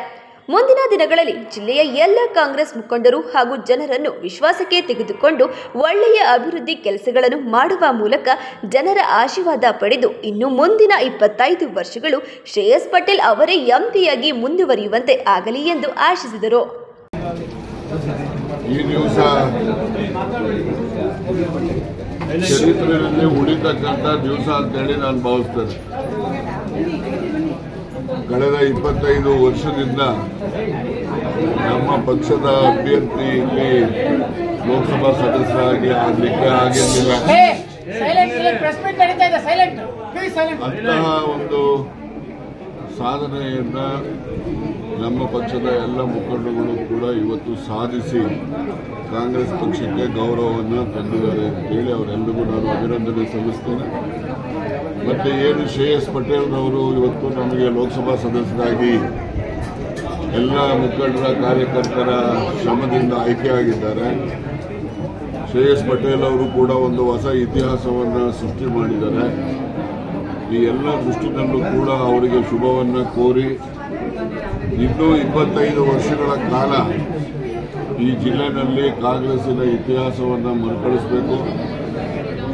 ಮುಂದಿನ ದಿನಗಳಲ್ಲಿ ಜಿಲ್ಲೆಯ ಎಲ್ಲ ಕಾಂಗ್ರೆಸ್ ಮುಖಂಡರು ಹಾಗೂ ಜನರನ್ನು ವಿಶ್ವಾಸಕ್ಕೆ ತೆಗೆದುಕೊಂಡು ಒಳ್ಳೆಯ ಅಭಿವೃದ್ಧಿ ಕೆಲಸಗಳನ್ನು ಮಾಡುವ ಮೂಲಕ ಜನರ ಆಶೀರ್ವಾದ ಪಡೆದು ಇನ್ನು ಮುಂದಿನ 25 ವರ್ಷಗಳು ಶ್ರೇಯಸ್ ಪಟೇಲ್ ಅವರೇ ಎಂಪಿಯಾಗಿ ಮುಂದುವರಿಯುವಂತೆ ಆಗಲಿ ಎಂದು ಆಶಿಸಿದರು. ಈ ದಿವಸ ಚರಿತ್ರೆಯಲ್ಲಿ ಉಳಿತಕ್ಕಂಥ ದಿವಸ ಅಂತೇಳಿ ನಾನು ಭಾವಿಸ್ತೇನೆ. ಕಳೆದ 25 ವರ್ಷದಿಂದ ನಮ್ಮ ಪಕ್ಷದ ಅಭ್ಯರ್ಥಿ ಇಲ್ಲಿ ಲೋಕಸಭಾ ಸದಸ್ಯರಾಗಿ ಆಗಲಿಕ್ಕೆ ಆಗಿರಲಿಲ್ಲ. ಅಂತಹ ಒಂದು ಸಾಧನೆಯನ್ನ ನಮ್ಮ ಪಕ್ಷದ ಎಲ್ಲ ಮುಖಂಡಗಳು ಕೂಡ ಇವತ್ತು ಸಾಧಿಸಿ ಕಾಂಗ್ರೆಸ್ ಪಕ್ಷಕ್ಕೆ ಗೌರವವನ್ನು ತಂದಿದ್ದಾರೆ ಅಂತೇಳಿ ಅವರೆಲ್ಲರಿಗೂ ನಾನು ಅಭಿನಂದನೆ ಸಲ್ಲಿಸ್ತೇನೆ. ಮತ್ತೆ ಏನು ಶ್ರೇಯಸ್ ಪಟೇಲ್ರವರು ಇವತ್ತು ನಮಗೆ ಲೋಕಸಭಾ ಸದಸ್ಯರಾಗಿ ಎಲ್ಲ ಮುಖಂಡರ ಕಾರ್ಯಕರ್ತರ ಶ್ರಮದಿಂದ ಆಯ್ಕೆಯಾಗಿದ್ದಾರೆ. ಶ್ರೇಯಸ್ ಪಟೇಲ್ ಅವರು ಕೂಡ ಒಂದು ಹೊಸ ಇತಿಹಾಸವನ್ನು ಸೃಷ್ಟಿ ಮಾಡಿದ್ದಾರೆ. ಈ ಎಲ್ಲ ದೃಷ್ಟಿನಲ್ಲೂ ಕೂಡ ಅವರಿಗೆ ಶುಭವನ್ನು ಕೋರಿ ಇನ್ನೂ 25 ವರ್ಷಗಳ ಕಾಲ ಈ ಜಿಲ್ಲೆಯಲ್ಲಿ ಕಾಂಗ್ರೆಸ್ಸಿನ ಇತಿಹಾಸವನ್ನು ಮರುಕಳಿಸಬೇಕು.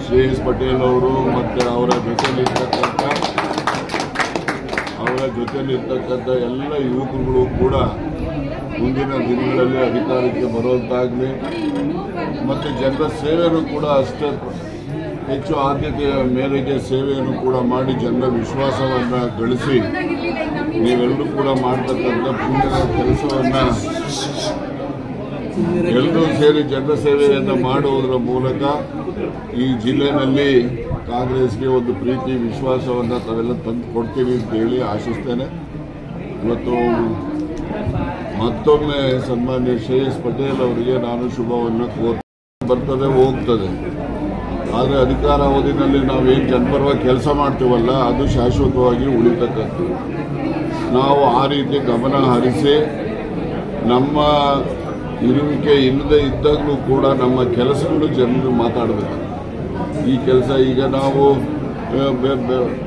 ಶ್ರೇಯಸ್ ಪಟೇಲ್ ಅವರು ಮತ್ತು ಅವರ ಜೊತೆಯಲ್ಲಿರ್ತಕ್ಕಂಥ ಎಲ್ಲ ಯುವಕರುಗಳು ಕೂಡ ಮುಂದಿನ ದಿನಗಳಲ್ಲಿ ಅಧಿಕಾರಕ್ಕೆ ಬರುವಂತಾಗಲಿ ಮತ್ತು ಜನರ ಸೇವೆಯನ್ನು ಕೂಡ ಅಷ್ಟೇ ಹೆಚ್ಚು ಆದ್ಯತೆಯ ಮೇರೆಗೆ ಸೇವೆಯನ್ನು ಕೂಡ ಮಾಡಿ ಜನರ ವಿಶ್ವಾಸವನ್ನು ಗಳಿಸಿ ನೀವೆಲ್ಲರೂ ಕೂಡ ಮಾಡತಕ್ಕಂಥ ಪುಣ್ಯದ ಕೆಲಸವನ್ನು ಎಲ್ಲರೂ ಸೇರಿ ಜನರ ಸೇವೆಯನ್ನು ಮಾಡುವುದರ ಮೂಲಕ ಈ ಜಿಲ್ಲೆಯಲ್ಲಿ ಕಾಂಗ್ರೆಸ್ಗೆ ಒಂದು ಪ್ರೀತಿ ವಿಶ್ವಾಸವನ್ನು ತಾವೆಲ್ಲ ತಂದು ಕೊಡ್ತೀವಿ ಅಂತ ಹೇಳಿ ಆಶಿಸ್ತೇನೆ. ಇವತ್ತು ಮತ್ತೊಮ್ಮೆ ಸನ್ಮಾನ್ಯ ಶ್ರೇಯಸ್ ಪಟೇಲ್ ಅವರಿಗೆ ನಾನು ಶುಭವನ್ನು ಬರ್ತದೆ ಹೋಗ್ತದೆ. ಆದರೆ ಅಧಿಕಾರಾವಧಿನಲ್ಲಿ ನಾವೇನು ಜನಪರವಾಗಿ ಕೆಲಸ ಮಾಡ್ತೀವಲ್ಲ ಅದು ಶಾಶ್ವತವಾಗಿ ಉಳಿತಕ್ಕಂಥದ್ದು. ನಾವು ಆ ರೀತಿ ಗಮನ ಹರಿಸಿ ನಮ್ಮ ಇರುವಿಕೆ ಇಲ್ಲದೆ ಇದ್ದಾಗಲೂ ಕೂಡ ನಮ್ಮ ಕೆಲಸಗಳು ಜನರು ಮಾತಾಡಬೇಕು. ಈ ಕೆಲಸ ಈಗ ನಾವು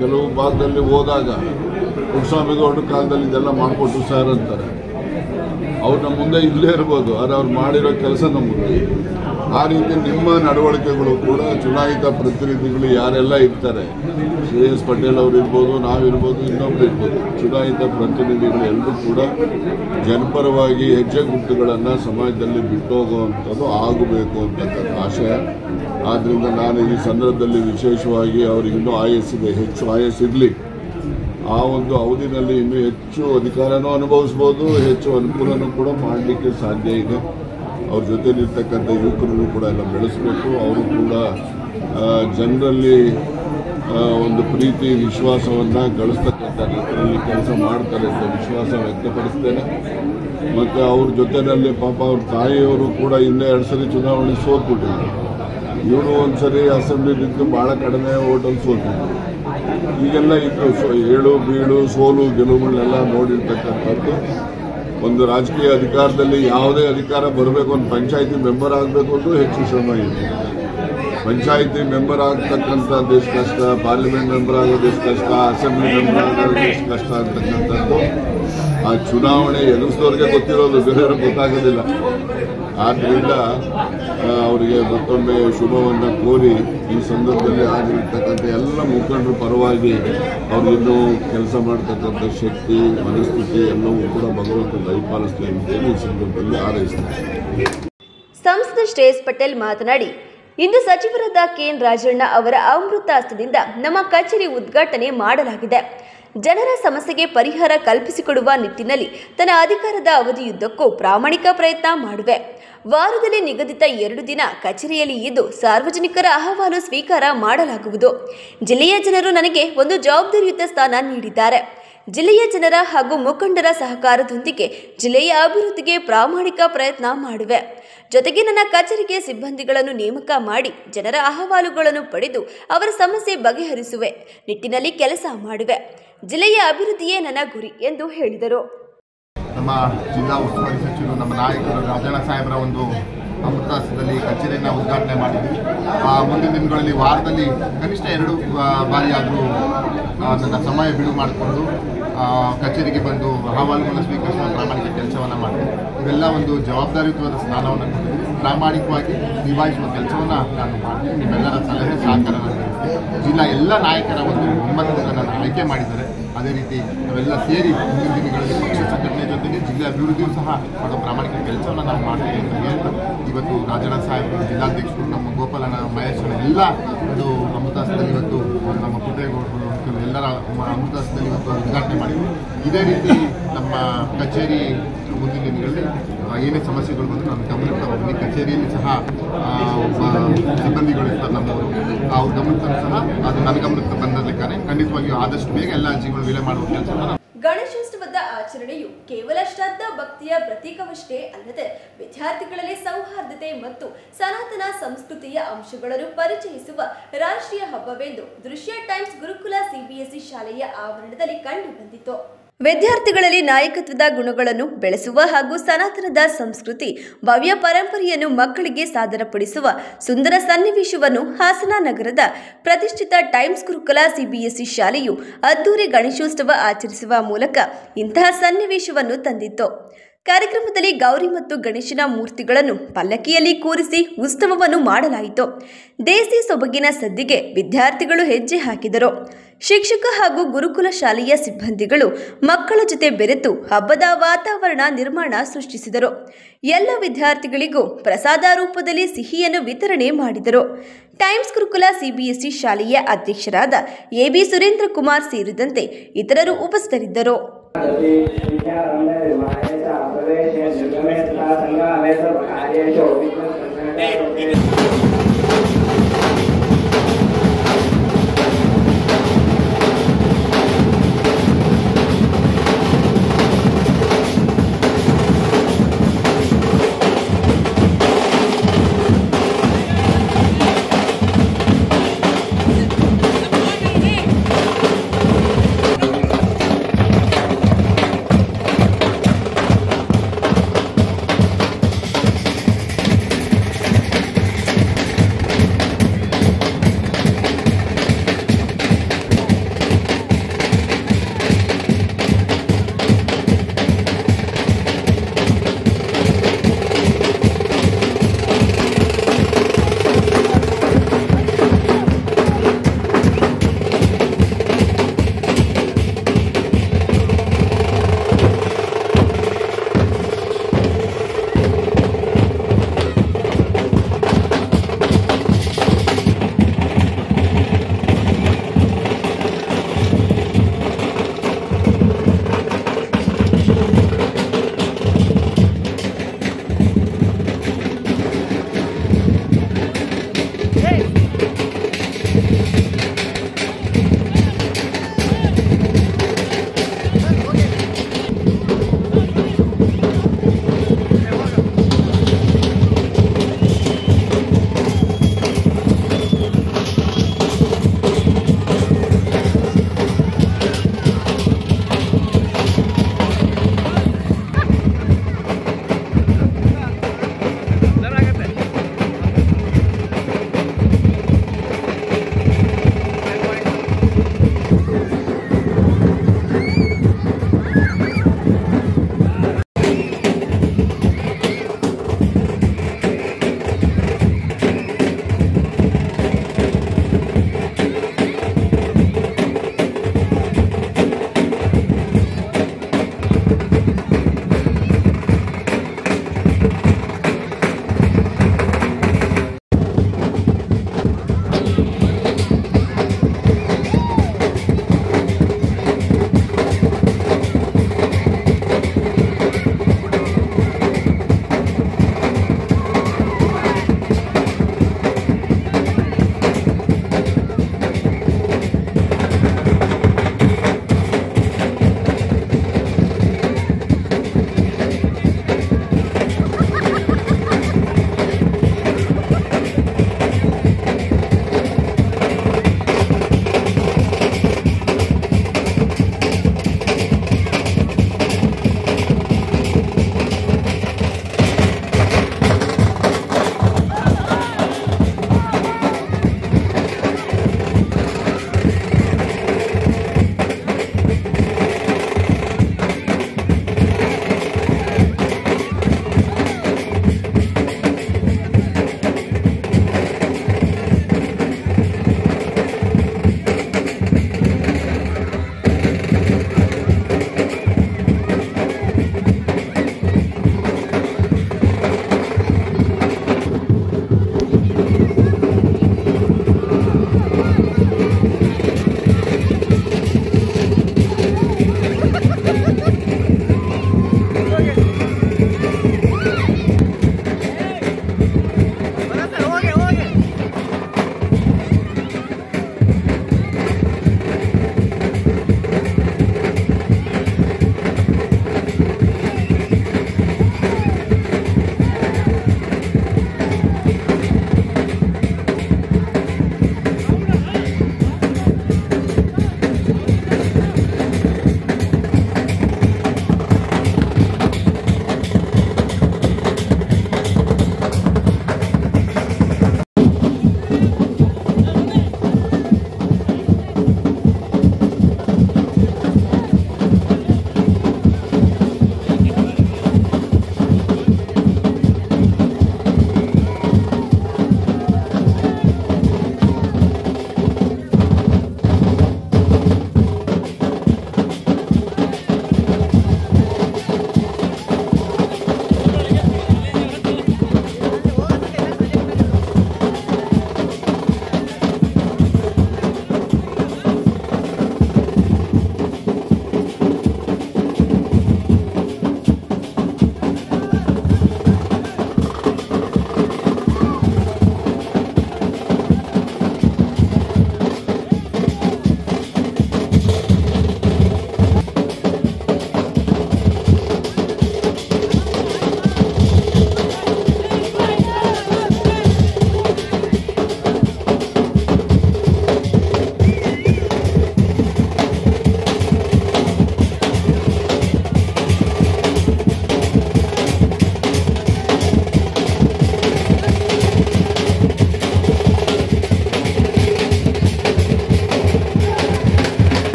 ಕೆಲವು ಭಾಗದಲ್ಲಿ ಹೋದಾಗ ಕುರುಸ್ವಾಮಿಗೌಡರ ಕಾಲದಲ್ಲಿ ಇದೆಲ್ಲ ಮಾಡಿಕೊಟ್ಟು ಸರ್ ಅಂತಾರೆ. ಅವ್ರು ನಮ್ಮ ಮುಂದೆ ಇಲ್ಲೇ ಇರ್ಬೋದು, ಆದರೆ ಅವ್ರು ಮಾಡಿರೋ ಕೆಲಸ ನಮ್ಮ ಮುಂದೆ. ಆ ರೀತಿ ನಿಮ್ಮ ನಡವಳಿಕೆಗಳು ಕೂಡ ಚುನಾಯಿತ ಪ್ರತಿನಿಧಿಗಳು ಯಾರೆಲ್ಲ ಇರ್ತಾರೆ, ಶ್ರೇಯಸ್ ಪಟೇಲ್ ಅವರು ಇರ್ಬೋದು, ನಾವಿರ್ಬೋದು, ಇನ್ನೊಬ್ರು ಇರ್ಬೋದು, ಚುನಾಯಿತ ಪ್ರತಿನಿಧಿಗಳು ಎಲ್ಲರೂ ಕೂಡ ಜನಪರವಾಗಿ ಹೆಜ್ಜೆ ಗುರುತುಗಳನ್ನು ಸಮಾಜದಲ್ಲಿ ಬಿಟ್ಟೋಗುವಂಥದ್ದು ಆಗಬೇಕು ಅಂತಕ್ಕಂಥ ಆಶಯ. ಆದ್ದರಿಂದ ನಾನು ಈ ಸಂದರ್ಭದಲ್ಲಿ ವಿಶೇಷವಾಗಿ ಅವ್ರಿಗೆ ಇನ್ನೂ ಆಯಸ್ಸಿದೆ, ಹೆಚ್ಚು ಆಯಸ್ಸಿರಲಿ, ಆ ಒಂದು ಅವಧಿನಲ್ಲಿ ಇನ್ನೂ ಹೆಚ್ಚು ಅಧಿಕಾರನೂ ಅನುಭವಿಸ್ಬೋದು, ಹೆಚ್ಚು ಅನುಕೂಲನೂ ಕೂಡ ಮಾಡಲಿಕ್ಕೆ ಸಾಧ್ಯ ಇದೆ. ಅವ್ರ ಜೊತೆಲಿರ್ತಕ್ಕಂಥ ಯುವಕರನ್ನು ಕೂಡ ಎಲ್ಲ ಬೆಳೆಸಬೇಕು. ಅವರು ಕೂಡ ಜನರಲ್ಲಿ ಒಂದು ಪ್ರೀತಿ ವಿಶ್ವಾಸವನ್ನು ಗಳಿಸ್ತಕ್ಕಂಥ ನಿಟ್ಟಿನಲ್ಲಿ ಕೆಲಸ ಮಾಡ್ತಾರೆ ಅಂತ ವಿಶ್ವಾಸ ವ್ಯಕ್ತಪಡಿಸ್ತೇನೆ. ಮತ್ತು ಅವ್ರ ಜೊತೆಯಲ್ಲಿ ಪಾಪ ಅವ್ರ ತಾಯಿಯವರು ಕೂಡ ಹಿಂದೆ 2 ಸರಿ ಚುನಾವಣೆ ಸೋತ್ಬಿಟ್ಟಿದ್ರು. ಇವರು ಒಂದು ಸರಿ ಅಸೆಂಬ್ಲಿಲಿದ್ದು ಭಾಳ ಕಡಿಮೆ ಓಟಲ್ಲಿ ಸೋತಿದ್ರು. ಈಗೆಲ್ಲ ಇದು ಏಳು ಬೀಳು ಸೋಲು ಗೆಲುವುಗಳನ್ನೆಲ್ಲ ನೋಡಿರ್ತಕ್ಕಂಥದ್ದು. ಒಂದು ರಾಜಕೀಯ ಅಧಿಕಾರದಲ್ಲಿ ಯಾವುದೇ ಅಧಿಕಾರ ಬರಬೇಕು, ಒಂದು ಪಂಚಾಯಿತಿ ಮೆಂಬರ್ ಆಗಬೇಕು ಅಂದ್ರೂ ಹೆಚ್ಚು ಶ್ರಮ ಇದೆ. ಪಂಚಾಯಿತಿ ಮೆಂಬರ್ ಆಗ್ತಕ್ಕಂಥದ್ದು ಎಷ್ಟು ಕಷ್ಟ, ಪಾರ್ಲಿಮೆಂಟ್ ಮೆಂಬರ್ ಆಗೋದು ಎಷ್ಟು ಕಷ್ಟ, ಅಸೆಂಬ್ಲಿ ಮೆಂಬರ್ ಆಗೋದು ಎಷ್ಟು ಕಷ್ಟ ಅಂತಕ್ಕಂಥದ್ದು ಆ ಚುನಾವಣೆ ಎದುರಿಸಿದವ್ರಿಗೆ ಗೊತ್ತಿರೋದು, ಬೇರೆಯವ್ರಿಗೆ ಗೊತ್ತಾಗೋದಿಲ್ಲ. ಆದ್ದರಿಂದ ಅವರಿಗೆ ಮತ್ತೊಮ್ಮೆ ಶುಭವನ್ನು ಕೋರಿ ಈ ಸಂದರ್ಭದಲ್ಲಿ ಆಗಿರ್ತಕ್ಕಂಥ ಎಲ್ಲ ಮುಖಂಡರ ಪರವಾಗಿ ಅವ್ರಿಗಿನ್ನೂ ಕೆಲಸ ಮಾಡ್ತಕ್ಕಂಥ ಶಕ್ತಿ ಮನಸ್ಥಿತಿ ಎಲ್ಲವೂ ಕೂಡ ಭಗವಂತ ದಯಪಾಲಿಸಲಿ ಅಂತೇಳಿ ಈ ಸಂದರ್ಭದಲ್ಲಿ ಹಾರೈಸ್ತಾರೆ. ಸಂಸದ ಶ್ರೇಯಸ್ ಪಟೇಲ್ ಮಾತನಾಡಿ, ಇಂದು ಸಚಿವರಾದ ಕೆಎನ್ ರಾಜಣ್ಣ ಅವರ ಅಮೃತಾಸ್ತ್ರದಿಂದ ನಮ್ಮ ಕಚೇರಿ ಉದ್ಘಾಟನೆ ಮಾಡಲಾಗಿದೆ. ಜನರ ಸಮಸ್ಯೆಗೆ ಪರಿಹಾರ ಕಲ್ಪಿಸಿಕೊಡುವ ನಿಟ್ಟಿನಲ್ಲಿ ತನ್ನ ಅಧಿಕಾರದ ಅವಧಿಯುದ್ದಕ್ಕೂ ಪ್ರಾಮಾಣಿಕ ಪ್ರಯತ್ನ ಮಾಡುವೆ. ವಾರದಲ್ಲಿ ನಿಗದಿತ 2 ದಿನ ಕಚೇರಿಯಲ್ಲಿ ಇದ್ದು ಸಾರ್ವಜನಿಕರ ಅಹವಾಲು ಸ್ವೀಕಾರ ಮಾಡಲಾಗುವುದು. ಜಿಲ್ಲೆಯ ಜನರು ನನಗೆ ಒಂದು ಜವಾಬ್ದಾರಿಯುತ ಸ್ಥಾನ ನೀಡಿದ್ದಾರೆ. ಜಿಲ್ಲೆಯ ಜನರ ಹಾಗೂ ಮುಖಂಡರ ಸಹಕಾರದೊಂದಿಗೆ ಜಿಲ್ಲೆಯ ಅಭಿವೃದ್ಧಿಗೆ ಪ್ರಾಮಾಣಿಕ ಪ್ರಯತ್ನ ಮಾಡುವೆ. ಜೊತೆಗೆ ನನ್ನ ಕಚೇರಿಗೆ ಸಿಬ್ಬಂದಿಗಳನ್ನು ನೇಮಕ ಮಾಡಿ ಜನರ ಅಹವಾಲುಗಳನ್ನು ಪಡೆದು ಅವರ ಸಮಸ್ಯೆ ಬಗೆಹರಿಸುವೆ ನಿಟ್ಟಿನಲ್ಲಿ ಕೆಲಸ ಮಾಡುವೆ. ಜಿಲ್ಲೆಯ ಅಭಿವೃದ್ಧಿಯೇ ನನ್ನ ಗುರಿ ಎಂದು ಹೇಳಿದರು. ನಮ್ಮ ಜಿಲ್ಲಾ ಉಸ್ತುವಾರಿ ಸಚಿವರು ನಮ್ಮ ನಾಯಕರು ರಾಜಣ್ಣ ಸಾಹೇಬರ ಒಂದು ಅಮೃತಾಸ್ತ್ರದಲ್ಲಿ ಕಚೇರಿಯನ್ನು ಉದ್ಘಾಟನೆ ಮಾಡಿದ್ವಿ. ಮುಂದಿನ ದಿನಗಳಲ್ಲಿ ವಾರದಲ್ಲಿ ಕನಿಷ್ಠ 2 ಬಾರಿ ಆದರೂ ನನ್ನ ಸಮಯ ಬಿಡುವು ಮಾಡಿಕೊಂಡು ಕಚೇರಿಗೆ ಬಂದು ಅಹವಾಲುಗಳನ್ನು ಸ್ವೀಕರಿಸುವ ಪ್ರಾಮಾಣಿಕ ಕೆಲಸವನ್ನು ಮಾಡಿದ್ವಿ. ಇವೆಲ್ಲ ಒಂದು ಜವಾಬ್ದಾರಿಯುತವಾದ ಸ್ಥಾನವನ್ನು ಕೊಟ್ಟಿದ್ವಿ. ಪ್ರಾಮಾಣಿಕವಾಗಿ ನಿಭಾಯಿಸುವ ಕೆಲಸವನ್ನು ನಾನು ಮಾಡ್ತೀನಿ. ನಿಮ್ಮೆಲ್ಲರ ಸಲಹೆ ಸಹಕಾರವನ್ನು ನೀಡ್ತೀನಿ. ಜಿಲ್ಲಾ ಎಲ್ಲ ನಾಯಕರ ಒಂದು ಒಮ್ಮತದಿಂದ ನನ್ನ ಆಯ್ಕೆ ಮಾಡಿದ್ದಾರೆ. ಅದೇ ರೀತಿ ನಾವೆಲ್ಲ ಸೇರಿ ಮುಂದಿನ ದಿನಗಳಲ್ಲಿ ಪಕ್ಷ ಸಂಘಟನೆ ಜೊತೆಗೆ ಜಿಲ್ಲೆ ಅಭಿವೃದ್ಧಿಯೂ ಸಹ ಮಾಡೋ ಪ್ರಾಮಾಣಿಕ ಕೆಲಸವನ್ನು ನಾವು ಮಾಡ್ತೀವಿ ಅಂತ ಹೇಳ್ತಾ ಇವತ್ತು ರಾಜಣ್ಣ ಸಾಹೇಬರು, ಜಿಲ್ಲಾಧ್ಯಕ್ಷರು, ನಮ್ಮ ಗೋಪಾಲಣ್ಣ, ಮಹೇಶನ ಎಲ್ಲ ಒಂದು ಅಮೃತಾಸ್ತ್ರದಲ್ಲಿ ಇವತ್ತು ನಮ್ಮ ಪುಟ್ಟೇಗೌಡರು ಎಲ್ಲರ ಅಮೃತಾಸ್ತ್ರದಲ್ಲಿ ಇವತ್ತು ಉದ್ಘಾಟನೆ ಮಾಡಿದ್ವಿ. ಇದೇ ರೀತಿ ನಮ್ಮ ಕಚೇರಿ ಮುಂದಿನ ದಿನಗಳಲ್ಲಿ ಏನೇ ಸಮಸ್ಯೆಗಳು ಬಂದರೂ ನಾನು ಗಮನಕ್ಕೆ ಹೋಗ್ತೀನಿ. ಕಚೇರಿಯಲ್ಲಿ ಸಹ ಸಿಬ್ಬಂದಿಗಳು ಇರ್ತಾರೆ ನಮ್ಮವರು, ಅವ್ರ ಗಮನಕ್ಕೂ ಸಹ ಅದು ನನ್ನ ಗಮನಕ್ಕೆ ಬಂದಲಿಕ್ಕೆ ಖಂಡಿತವಾಗಿಯೂ ಆದಷ್ಟು ಬೇಗ ಎಲ್ಲ ಅರ್ಜಿಗಳು ವಿಲೆ ಮಾಡುವ ಕೆಲಸ. ಗಣೇಶೋತ್ಸವದ ಆಚರಣೆಯು ಕೇವಲ ಶ್ರದ್ಧಾ ಭಕ್ತಿಯ ಪ್ರತೀಕವಷ್ಟೇ ಅಲ್ಲದೆ ವಿದ್ಯಾರ್ಥಿಗಳಲ್ಲಿ ಸೌಹಾರ್ದತೆ ಮತ್ತು ಸನಾತನ ಸಂಸ್ಕೃತಿಯ ಅಂಶಗಳನ್ನು ಪರಿಚಯಿಸುವ ರಾಷ್ಟ್ರೀಯ ಹಬ್ಬವೆಂದು ದೃಶ್ಯ ಟೈಮ್ಸ್ ಗುರುಕುಲ ಸಿಬಿಎಸ್ಇ ಶಾಲೆಯ ಆವರಣದಲ್ಲಿ ಕಂಡುಬಂದಿತು. ವಿದ್ಯಾರ್ಥಿಗಳಲ್ಲಿ ನಾಯಕತ್ವದ ಗುಣಗಳನ್ನು ಬೆಳೆಸುವ ಹಾಗೂ ಸನಾತನದ ಸಂಸ್ಕೃತಿ ಭವ್ಯ ಪರಂಪರೆಯನ್ನು ಮಕ್ಕಳಿಗೆ ಸಾದರಪಡಿಸುವ ಸುಂದರ ಸನ್ನಿವೇಶವನ್ನು ಹಾಸನ ನಗರದ ಪ್ರತಿಷ್ಠಿತ ಟೈಮ್ಸ್ ಗುರುಕುಲ ಸಿಬಿಎಸ್ಇ ಶಾಲೆಯು ಅದ್ದೂರಿ ಗಣೇಶೋತ್ಸವ ಆಚರಿಸುವ ಮೂಲಕ ಇಂತಹ ಸನ್ನಿವೇಶವನ್ನು ತಂದಿತ್ತು. ಕಾರ್ಯಕ್ರಮದಲ್ಲಿ ಗೌರಿ ಮತ್ತು ಗಣೇಶನ ಮೂರ್ತಿಗಳನ್ನು ಪಲ್ಲಕ್ಕಿಯಲ್ಲಿ ಕೂರಿಸಿ ಉತ್ಸವವನ್ನು ಮಾಡಲಾಯಿತು. ದೇಸಿ ಸೊಬಗಿನ ಸದ್ದಿಗೆ ವಿದ್ಯಾರ್ಥಿಗಳು ಹೆಜ್ಜೆ ಹಾಕಿದರು. ಶಿಕ್ಷಕ ಹಾಗೂ ಗುರುಕುಲ ಶಾಲೆಯ ಸಿಬ್ಬಂದಿಗಳು ಮಕ್ಕಳ ಜೊತೆ ಬೆರೆತು ಹಬ್ಬದ ವಾತಾವರಣ ನಿರ್ಮಾಣ ಸೃಷ್ಟಿಸಿದರು. ಎಲ್ಲ ವಿದ್ಯಾರ್ಥಿಗಳಿಗೂ ಪ್ರಸಾದ ರೂಪದಲ್ಲಿ ಸಿಹಿಯನ್ನು ವಿತರಣೆ ಮಾಡಿದರು. ಟೈಮ್ಸ್ ಗುರುಕುಲ ಸಿಬಿಎಸ್ಇ ಶಾಲೆಯ ಅಧ್ಯಕ್ಷರಾದ ಎಬಿ ಸುರೇಂದ್ರ ಕುಮಾರ್ ಸೇರಿದಂತೆ ಇತರರು ಉಪಸ್ಥಿತರಿದ್ದರು. निर्गमे तथा संग्रामे सर्वकार्येषु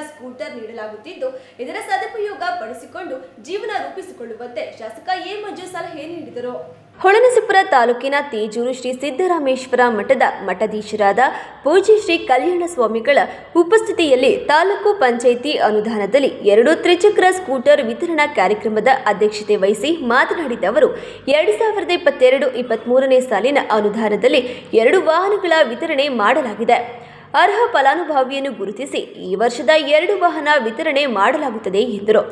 ಸ್ಕೂಟರ್ ನೀಡಲಾಗುತ್ತಿದ್ದು ಇದರ ಸದುಪಯೋಗ ಪಡಿಸಿಕೊಂಡು ಜೀವನ ರೂಪಿಸಿಕೊಳ್ಳುವಂತೆ ಶಾಸಕ ಎ ಮಂಜು ಸಲಹೆ ನೀಡಿದರು. ಹೊಳೆನರಸೀಪುರ ತಾಲೂಕಿನ ತೇಜೂರು ಶ್ರೀ ಸಿದ್ದರಾಮೇಶ್ವರ ಮಠದ ಮಠಾಧೀಶರಾದ ಪೂಜ್ಯ ಶ್ರೀ ಕಲ್ಯಾಣ ಸ್ವಾಮಿಗಳ ಉಪಸ್ಥಿತಿಯಲ್ಲಿ ತಾಲೂಕು ಪಂಚಾಯಿತಿ ಅನುದಾನದಲ್ಲಿ 2 ತ್ರಿಚಕ್ರ ಸ್ಕೂಟರ್ ವಿತರಣಾ ಕಾರ್ಯಕ್ರಮದ ಅಧ್ಯಕ್ಷತೆ ವಹಿಸಿ ಮಾತನಾಡಿದ ಅವರು 2022-23ನೇ ಸಾಲಿನ ಅನುದಾನದಲ್ಲಿ 2 ವಾಹನಗಳ ವಿತರಣೆ ಮಾಡಲಾಗಿದೆ. ಅರ್ಹ ಫಲಾನುಭವಿಯನ್ನು ಗುರುತಿಸಿ ಈ ವರ್ಷದ 2 ವಾಹನ ವಿತರಣೆ ಮಾಡಲಾಗುತ್ತದೆ ಎಂದರು.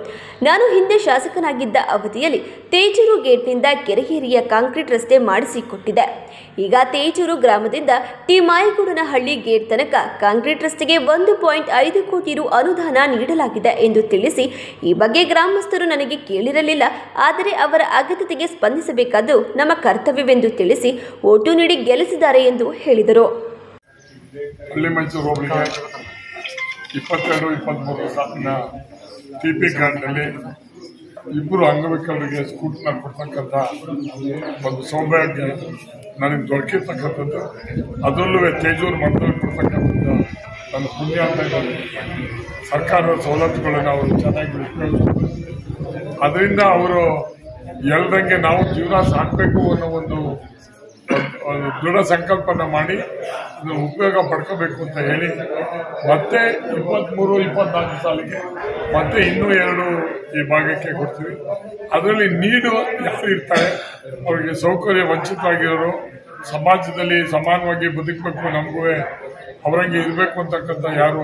ನಾನು ಹಿಂದೆ ಶಾಸಕನಾಗಿದ್ದ ಅವಧಿಯಲ್ಲಿ ತೇಜೂರು ಗೇಟ್ನಿಂದ ಕೆರೆಗೇರಿಯ ಕಾಂಕ್ರೀಟ್ ರಸ್ತೆ ಮಾಡಿಸಿಕೊಟ್ಟಿದ್ದೆ. ಈಗ ತೇಜೂರು ಗ್ರಾಮದಿಂದ ಟಿ ಮಾಯಗೌಡನಹಳ್ಳಿ ಗೇಟ್ ತನಕ ಕಾಂಕ್ರೀಟ್ ರಸ್ತೆಗೆ 1.5 ಕೋಟಿ ರು ಅನುದಾನ ನೀಡಲಾಗಿದೆ ಎಂದು ತಿಳಿಸಿ, ಈ ಬಗ್ಗೆ ಗ್ರಾಮಸ್ಥರು ನನಗೆ ಕೇಳಿರಲಿಲ್ಲ. ಆದರೆ ಅವರ ಅಗತ್ಯತೆಗೆ ಸ್ಪಂದಿಸಬೇಕಾದ್ದು ನಮ್ಮ ಕರ್ತವ್ಯವೆಂದು ತಿಳಿಸಿ ಓಟು ನೀಡಿ ಗೆಲ್ಲಿಸಿದ್ದಾರೆ ಎಂದು ಹೇಳಿದರು. ಹಳ್ಳಿ ಮೈಸೂರು ಹೋಬಳಿಗೆ 22-23 ಸಾಲಿನ TP ಗ್ರಾಂಟ್ನಲ್ಲಿ 2 ಅಂಗವಿಕಲರಿಗೆ ಸ್ಕೂಟರ್ನ ಕೊಡ್ತಕ್ಕಂಥ ಒಂದು ಸೌಭಾಗ್ಯ ನನಗೆ ದೊರಕಿರ್ತಕ್ಕಂಥದ್ದು. ಅದರಲ್ಲೂ ತೇಜೂರು ಮಠದಲ್ಲಿ ಕೊಡ್ತಕ್ಕಂಥದ್ದು ನನ್ನ ಪುಣ್ಯ ಅಂತ ಇದ್ದಾರೆ. ಸರ್ಕಾರದ ಸವಲತ್ತುಗಳನ್ನು ಅವರು ಚೆನ್ನಾಗಿ ಉಪಯೋಗಿಸ್ತಾರೆ. ಅದರಿಂದ ಅವರು ಎಲ್ಲದಂಗೆ ನಾವು ಜೀವನ ಸಾಕಬೇಕು ಅನ್ನೋ ಒಂದು ದೃಢ ಸಂಕಲ್ಪನ ಮಾಡಿ ಉಪಯೋಗ ಪಡ್ಕೋಬೇಕು ಅಂತ ಹೇಳಿ ಮತ್ತೆ 23-24 ಸಾಲಿಗೆ ಮತ್ತೆ ಇನ್ನೂ 2 ಈ ಭಾಗಕ್ಕೆ ಕೊಡ್ತೀವಿ. ಅದರಲ್ಲಿ ನೀಡು ಯಾರು ಇರ್ತಾರೆ ಅವರಿಗೆ ಸೌಕರ್ಯ ವಂಚಿತವಾಗಿರೋರು, ಸಮಾಜದಲ್ಲಿ ಸಮಾನವಾಗಿ ಬದುಕಬೇಕು, ನಮಗೂ ಅವರಂಗೆ ಇರಬೇಕು ಅಂತಕ್ಕಂಥ ಯಾರು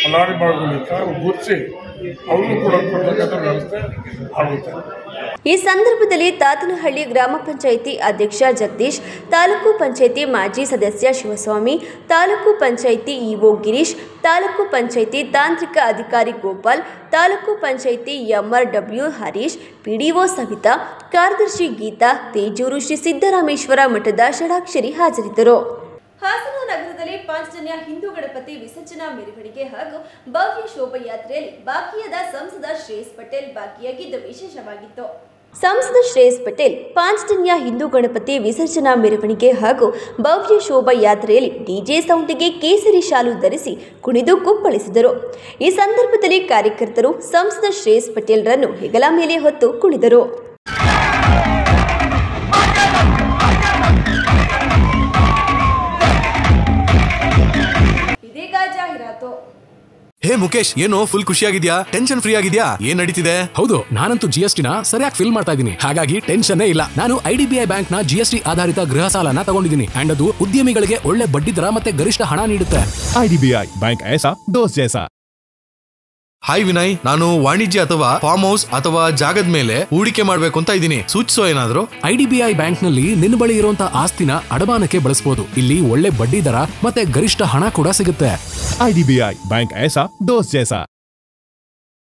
ಫಲಾನುಭವಿಗಳು ಇರ್ತಾರೆ ಅವ್ರು ಗುರುತಿಸಿ ಅವ್ರಿಗೂ ಕೂಡ ಕೊಡ್ತಕ್ಕಂಥ ವ್ಯವಸ್ಥೆ ಆಗುತ್ತೆ. ಈ ಸಂದರ್ಭದಲ್ಲಿ ತಾತನಹಳ್ಳಿ ಗ್ರಾಮ ಪಂಚಾಯಿತಿ ಅಧ್ಯಕ್ಷ ಜಗದೀಶ್, ತಾಲೂಕು ಪಂಚಾಯಿತಿ ಮಾಜಿ ಸದಸ್ಯ ಶಿವಸ್ವಾಮಿ, ತಾಲೂಕು ಪಂಚಾಯಿತಿ ಇಒ ಗಿರೀಶ್, ತಾಲೂಕು ಪಂಚಾಯಿತಿ ತಾಂತ್ರಿಕ ಅಧಿಕಾರಿ ಗೋಪಾಲ್, ತಾಲೂಕು ಪಂಚಾಯಿತಿ MRW ಹರೀಶ್, PDO ಸವಿತಾ, ಕಾರ್ಯದರ್ಶಿ ಗೀತಾ, ತೇಜೂರು ಶ್ರೀ ಸಿದ್ದರಾಮೇಶ್ವರ ಮಠದ ಷಡಾಕ್ಷರಿ ಹಾಜರಿದ್ದರು. ಹಾಸನ ನಗರದಲ್ಲಿ ಪಾಂಚಜನ್ಯ ಹಿಂದೂ ಗಣಪತಿ ವಿಸರ್ಜನಾ ಮೆರವಣಿಗೆ ಹಾಗೂ ಭವ್ಯ ಶೋಭಾಯಾತ್ರೆಯಲ್ಲಿ ಭಾಗಿಯಾದ ಸಂಸದ ಶ್ರೇಯಸ್ ಪಟೇಲ್ ಭಾಗಿಯಾಗಿದ್ದು ವಿಶೇಷವಾಗಿತ್ತು. ಸಂಸದ ಶ್ರೇಯಸ್ ಪಟೇಲ್ ಪಾಂಚಜನ್ಯ ಹಿಂದೂ ಗಣಪತಿ ವಿಸರ್ಜನಾ ಮೆರವಣಿಗೆ ಹಾಗೂ ಭವ್ಯ ಶೋಭಾಯಾತ್ರೆಯಲ್ಲಿ ಡಿಜೆ ಸೌಂಡಿಗೆ ಕೇಸರಿ ಶಾಲು ಧರಿಸಿ ಕುಣಿದು ಕುಪ್ಪಳಿಸಿದರು. ಈ ಸಂದರ್ಭದಲ್ಲಿ ಕಾರ್ಯಕರ್ತರು ಸಂಸದ ಶ್ರೇಯಸ್ ಪಟೇಲ್ರನ್ನು ಹೆಗಲ ಮೇಲೆ ಹೊತ್ತು ಕುಣಿದರು. ಹೇ ಮುಖೇಶ್, ಏನೋ ಫುಲ್ ಖುಷಿಯಾಗಿದ್ಯಾ? ಟೆನ್ಷನ್ ಫ್ರೀ ಆಗಿದ್ಯಾ? ಏನ್ ನಡೀತಿದೆ? ಹೌದು, ನಾನಂತೂ GST ಸರಿಯಾಗಿ ಫಿಲ್ ಮಾಡ್ತಾ ಇದ್ದೀನಿ, ಹಾಗಾಗಿ ಟೆನ್ಷನ್ ಇಲ್ಲ. ನಾನು IDBI ಬ್ಯಾಂಕ್ ನ GST ಆಧಾರಿತ ಗೃಹ ಸಾಲನ ತಗೊಂಡಿದ್ದೀನಿ ಅಂಡ್ ಅದು ಉದ್ಯಮಿಗಳಿಗೆ ಒಳ್ಳೆ ಬಡ್ಡಿ ದರ ಮತ್ತೆ ಗರಿಷ್ಠ ಹಣ ನೀಡುತ್ತೆ. IDBI ಬ್ಯಾಂಕ್ ಐಸಾ ದೋಸ್ ಜೈಸಾ. ಹಾಯ್ ವಿನಯ್, ನಾನು ವಾಣಿಜ್ಯ ಅಥವಾ ಫಾರ್ಮ್ ಹೌಸ್ ಅಥವಾ ಜಾಗದ ಮೇಲೆ ಹೂಡಿಕೆ ಮಾಡ್ಬೇಕು ಅಂತ ಇದ್ದೀನಿ, ಸೂಚಿಸೋ ಏನಾದ್ರು. IDBI ಬ್ಯಾಂಕ್ ನಲ್ಲಿ ನಿನ್ನ ಬಳಿ ಇರುವಂತ ಆಸ್ತಿನ ಅಡಮಾನಕ್ಕೆ ಬಳಸಬಹುದು. ಇಲ್ಲಿ ಒಳ್ಳೆ ಬಡ್ಡಿ ದರ ಮತ್ತೆ ಗರಿಷ್ಠ ಹಣ ಕೂಡ ಸಿಗುತ್ತೆ. IDBI ಬ್ಯಾಂಕ್ ಐಸಾ ದೋಸ್ ಜೈಸಾ.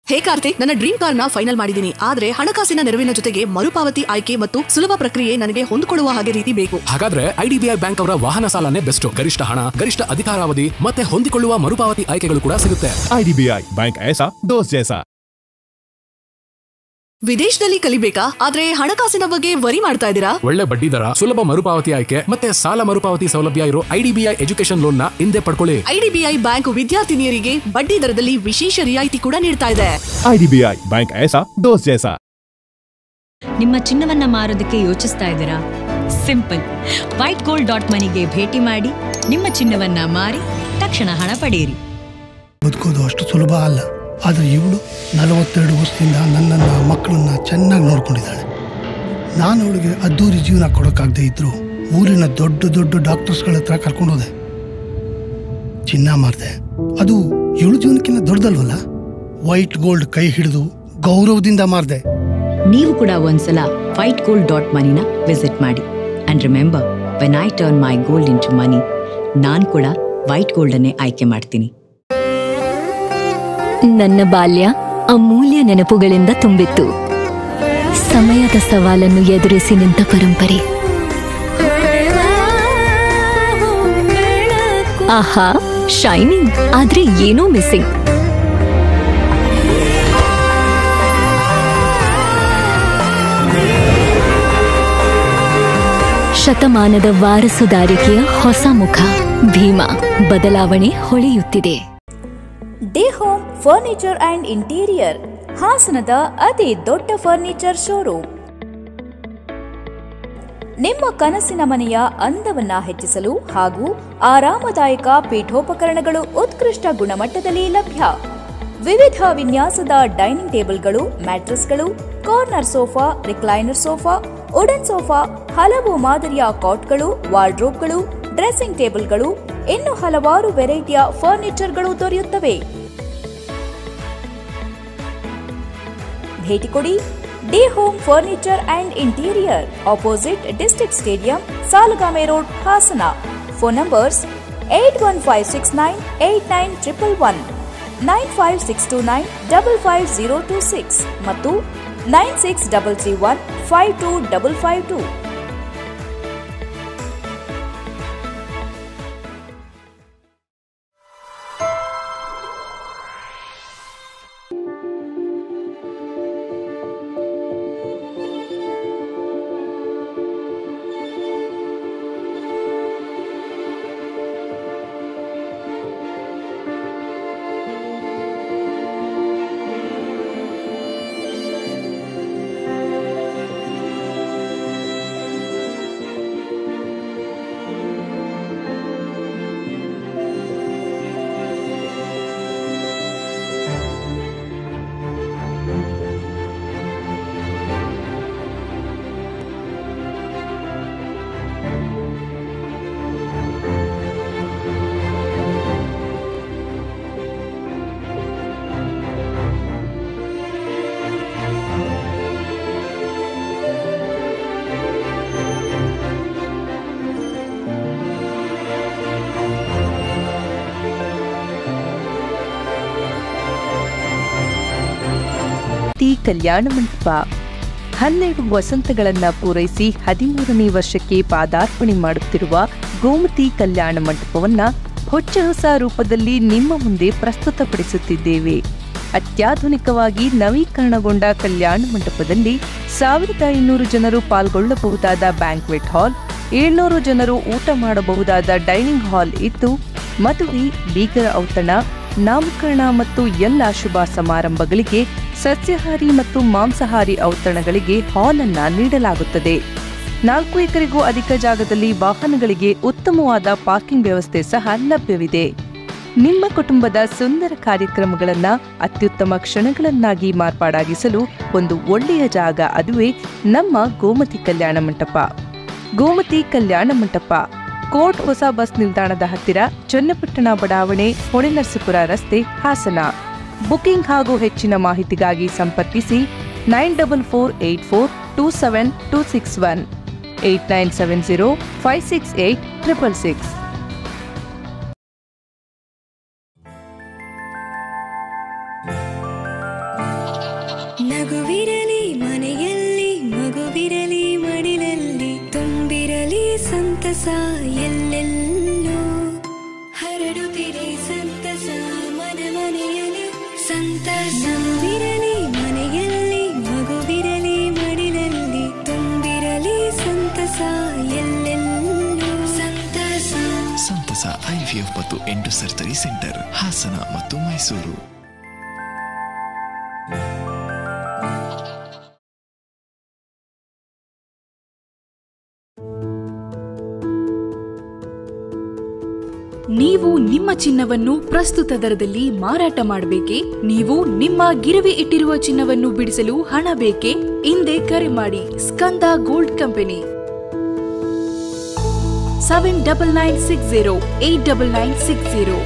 ಹೇ ಕಾರ್ತಿಕ್, ನನ್ನ ಡ್ರೀಮ್ ಕಾರ್ ನ ಫೈನಲ್ ಮಾಡಿದ್ದೀನಿ, ಆದ್ರೆ ಹಣಕಾಸಿನ ನೆರವಿನ ಜೊತೆಗೆ ಮರುಪಾವತಿ ಆಯ್ಕೆ ಮತ್ತು ಸುಲಭ ಪ್ರಕ್ರಿಯೆ ನನಗೆ ಹೊಂದಿಕೊಳ್ಳುವ ಹಾಗೆ ರೀತಿ ಬೇಕು. ಹಾಗಾದ್ರೆ IDBI ಬ್ಯಾಂಕ್ ಅವರ ವಾಹನ ಸಾಲನೇ ಬೆಸ್ಟ್. ಗರಿಷ್ಠ ಹಣ, ಗರಿಷ್ಠ ಅಧಿಕಾರಾವಧಿ ಮತ್ತೆ ಹೊಂದಿಕೊಳ್ಳುವ ಮರುಪಾವತಿ ಆಯ್ಕೆಗಳು ಕೂಡ ಸಿಗುತ್ತೆ. IDBI ಬ್ಯಾಂಕ್ ಐಸಾ ದೋಸ್ ಜೈಸಾ. ವಿದೇಶದಲ್ಲಿ ಕಲಿಬೇಕಾ? ಆದ್ರೆ ಹಣಕಾಸಿನ ಬಗ್ಗೆ ವರಿ ಮಾಡ್ತಾ ಇದ್ದೀರಾ? ಒಳ್ಳೆ ಬಡ್ಡಿ ದರ, ಸುಲಭ ಮರುಪಾವತಿ ಆಯ್ಕೆ ಮತ್ತೆ ಸಾಲ ಮರುಪಾವತಿ ಸೌಲಭ್ಯ ಇರೋ IDBI ಎಜುಕೇಶನ್ ಲೋನ್ ನ ಹಿಂದೆ ಪಡ್ಕೊಳ್ಳಿ. IDBI ಬ್ಯಾಂಕ್ ವಿದ್ಯಾರ್ಥಿನಿಯರಿಗೆ ಬಡ್ಡಿ ದರದಲ್ಲಿ ವಿಶೇಷ ರಿಯಾಯಿತಿ ಕೂಡ ನೀಡ್ತಾ ಇದೆ. IDBI ಬ್ಯಾಂಕ್ ಐಸಾ ದೋಸ್ ಜೈಸಾ. ನಿಮ್ಮ ಚಿನ್ನವನ್ನ ಮಾರೋದಕ್ಕೆ ಯೋಚಿಸ್ತಾ ಇದ್ದೀರಾ? ಸಿಂಪಲ್, whitegold.moneyಗೆ ಭೇಟಿ ಮಾಡಿ ನಿಮ್ಮ ಚಿನ್ನವನ್ನ ಮಾರಿ ತಕ್ಷಣ ಹಣ ಪಡೆಯಿರಿ. ಬದುಕೋದು ಅಷ್ಟು ಸುಲಭ ಅಲ್ಲ, ಆದರೆ ಇವಳು 42 ವರ್ಷದಿಂದ ನನ್ನನ್ನು ಮಕ್ಕಳನ್ನ ಚೆನ್ನಾಗಿ ನೋಡ್ಕೊಂಡಿದ್ದಾಳೆ. ನಾನು ಅವಳಿಗೆ ಅದ್ದೂರಿ ಜೀವನ ಕೊಡೋಕ್ಕಾಗದೇ ಇದ್ರು ಊರಿನ ದೊಡ್ಡ ದೊಡ್ಡ ಡಾಕ್ಟರ್ಸ್ಗಳ ಹತ್ರ ಕರ್ಕೊಂಡೋದೆ. ಚಿನ್ನ ಮಾರ್ದೆ, ಅದು ಇವಳು ಜೀವನಕ್ಕಿಂತ ದೊಡ್ಡದಲ್ವಲ್ಲ. ವೈಟ್ ಗೋಲ್ಡ್ ಕೈ ಹಿಡಿದು ಗೌರವದಿಂದ ಮಾರ್ದೆ. ನೀವು ಕೂಡ ಒಂದ್ಸಲ whitegold.moneyನ ವಿಸಿಟ್ ಮಾಡಿ. And remember, when I turn my gold into money, ನಾನು ಕೂಡ ವೈಟ್ ಗೋಲ್ಡ್ ಅನ್ನೇ ಆಯ್ಕೆ ಮಾಡ್ತೀನಿ. ನನ್ನ ಬಾಲ್ಯ ಅಮೂಲ್ಯ ನೆನಪುಗಳಿಂದ ತುಂಬಿತ್ತು. ಸಮಯದ ಸವಾಲನ್ನು ಎದುರಿಸಿ ನಿಂತ ಪರಂಪರೆ. ಆಹಾ, ಶೈನಿಂಗ್, ಆದ್ರೆ ಏನೋ ಮಿಸ್ಸಿಂಗ್. ಶತಮಾನದ ವಾರಸುದಾರಿಕೆಯ ಹೊಸ ಮುಖ ಭೀಮಾ. ಬದಲಾವಣೆ ಹೊಳೆಯುತ್ತಿದೆ. Day home furniture and interior, ಹಾಸನದ ಅತಿ ದೊಡ್ಡ ಫರ್ನಿಚರ್ ಶೋರೂಮ್. ನಿಮ್ಮ ಕನಸಿನ ಮನೆಯ ಅಂದವನ್ನ ಹೆಚ್ಚಿಸಲು ಹಾಗೂ ಆರಾಮದಾಯಕ ಪೀಠೋಪಕರಣಗಳು ಉತ್ಕೃಷ್ಟ ಗುಣಮಟ್ಟದಲ್ಲಿ ಲಭ್ಯ. ವಿವಿಧ ವಿನ್ಯಾಸದ ಡೈನಿಂಗ್ ಟೇಬಲ್ಗಳು, ಮ್ಯಾಟ್ರೆಸ್ಗಳು, corner sofa, recliner sofa, wooden sofa, ಹಲವು ಮಾದರಿಯ ಕಾಟ್ಗಳು, ವಾರ್ಡ್ರೋಬ್ಗಳು, ಡ್ರೆಸ್ಸಿಂಗ್ ಟೇಬಲ್ಗಳು, ಇನ್ನು ಹಲವಾರು ವೆರೈಟಿಯ ಫರ್ನಿಚರ್ಗಳು ದೊರೆಯುತ್ತವೆ. ಭೇಟಿ ಕೊಡಿ D home furniture and interior, opposite district stadium, Salagame road, Hassan. Phone numbers 8156989111, 9562955026 ಮತ್ತು 9633152552. ಕಲ್ಯಾಣ ಮಂಟಪ 12 ವಸಂತಗಳನ್ನು ಪೂರೈಸಿ 13ನೇ ವರ್ಷಕ್ಕೆ ಪಾದಾರ್ಪಣೆ ಮಾಡುತ್ತಿರುವ ಗೋಮತಿ ಕಲ್ಯಾಣ ಮಂಟಪವನ್ನ ಹೊಚ್ಚ ಹೊಸ ರೂಪದಲ್ಲಿ ನಿಮ್ಮ ಮುಂದೆ ಪ್ರಸ್ತುತಪಡಿಸುತ್ತಿದ್ದೇವೆ. ಅತ್ಯಾಧುನಿಕವಾಗಿ ನವೀಕರಣಗೊಂಡ ಕಲ್ಯಾಣ ಮಂಟಪದಲ್ಲಿ 1500 ಜನರು ಪಾಲ್ಗೊಳ್ಳಬಹುದಾದ ಬ್ಯಾಂಕ್ವೆಟ್ ಹಾಲ್, 700 ಜನರು ಊಟ ಮಾಡಬಹುದಾದ ಡೈನಿಂಗ್ ಹಾಲ್ ಇದ್ದು, ಮದುವೆ, ಬೀಗರ ಔತಣ, ನಾಮಕರಣ ಮತ್ತು ಎಲ್ಲ ಶುಭ ಸಮಾರಂಭಗಳಿಗೆ ಸಸ್ಯಾಹಾರಿ ಮತ್ತು ಮಾಂಸಾಹಾರಿ ಔತಣಗಳಿಗೆ ಹಾಲ್ ಅನ್ನು ನೀಡಲಾಗುತ್ತದೆ. 4 ಎಕರೆಗೂ ಅಧಿಕ ಜಾಗದಲ್ಲಿ ವಾಹನಗಳಿಗೆ ಉತ್ತಮವಾದ ಪಾರ್ಕಿಂಗ್ ವ್ಯವಸ್ಥೆ ಸಹ ಲಭ್ಯವಿದೆ. ನಿಮ್ಮ ಕುಟುಂಬದ ಸುಂದರ ಕಾರ್ಯಕ್ರಮಗಳನ್ನು ಅತ್ಯುತ್ತಮ ಕ್ಷಣಗಳನ್ನಾಗಿ ಮಾರ್ಪಾಡಾಗಿಸಲು ಒಂದು ಒಳ್ಳೆಯ ಜಾಗ, ಅದುವೇ ನಮ್ಮ ಗೋಮತಿ ಕಲ್ಯಾಣ ಮಂಟಪ. ಗೋಮತಿ ಕಲ್ಯಾಣ ಮಂಟಪ ಕೋರ್ಟ್ ಹೊಸ ಬಸ್ ನಿಲ್ದಾಣದ ಹತ್ತಿರ, ಚನ್ನಪಟ್ಟಣ ಬಡಾವಣೆ, ಹೊಳೆನರಸೀಪುರ ರಸ್ತೆ, ಹಾಸನ. ಬುಕಿಂಗ್ ಹಾಗೂ ಹೆಚ್ಚಿನ ಮಾಹಿತಿಗಾಗಿ ಸಂಪರ್ಕಿಸಿ 9448427261, 8970568666. ನಗುವಿರಲಿ ಮನೆಯಲ್ಲಿ, ಮಗುವಿರಲಿ ಮಡಿಲಲ್ಲಿ, ತುಂಬಿರಲಿ ಸಂತಸ ಎಲ್ಲೆಲ್ಲೂ, ಹರಡುತ್ತಿರಿ ಸಂತಸ ಮನ ಮನೆಯಲ್ಲಿ ಸಂತಸ. ನಗುವಿರಲಿ ಮನೆಯಲ್ಲಿ, ಮಗುವಿರಲಿ ಮಡಿಲಲ್ಲಿ, ತುಂಬಿರಲಿ ಸಂತಸ ಎಲ್ಲೆಲ್ಲೂ ಸಂತಸ. ಸಂತಸ IVF ಮತ್ತು ಎಂಡೋ ಸರ್ಜರಿ ಸೆಂಟರ್, ಹಾಸನ ಮತ್ತು ಮೈಸೂರು. ನೀವು ನಿಮ್ಮ ಚಿನ್ನವನ್ನು ಪ್ರಸ್ತುತ ದರದಲ್ಲಿ ಮಾರಾಟ ಮಾಡಬೇಕೇ? ನೀವು ನಿಮ್ಮ ಗಿರವಿ ಇಟ್ಟಿರುವ ಚಿನ್ನವನ್ನು ಬಿಡಿಸಲು ಹಣ ಬೇಕೇ? ಹಿಂದೆ ಕರೆ ಮಾಡಿ ಸ್ಕಂದ ಗೋಲ್ಡ್ ಕಂಪನಿ 7996089960.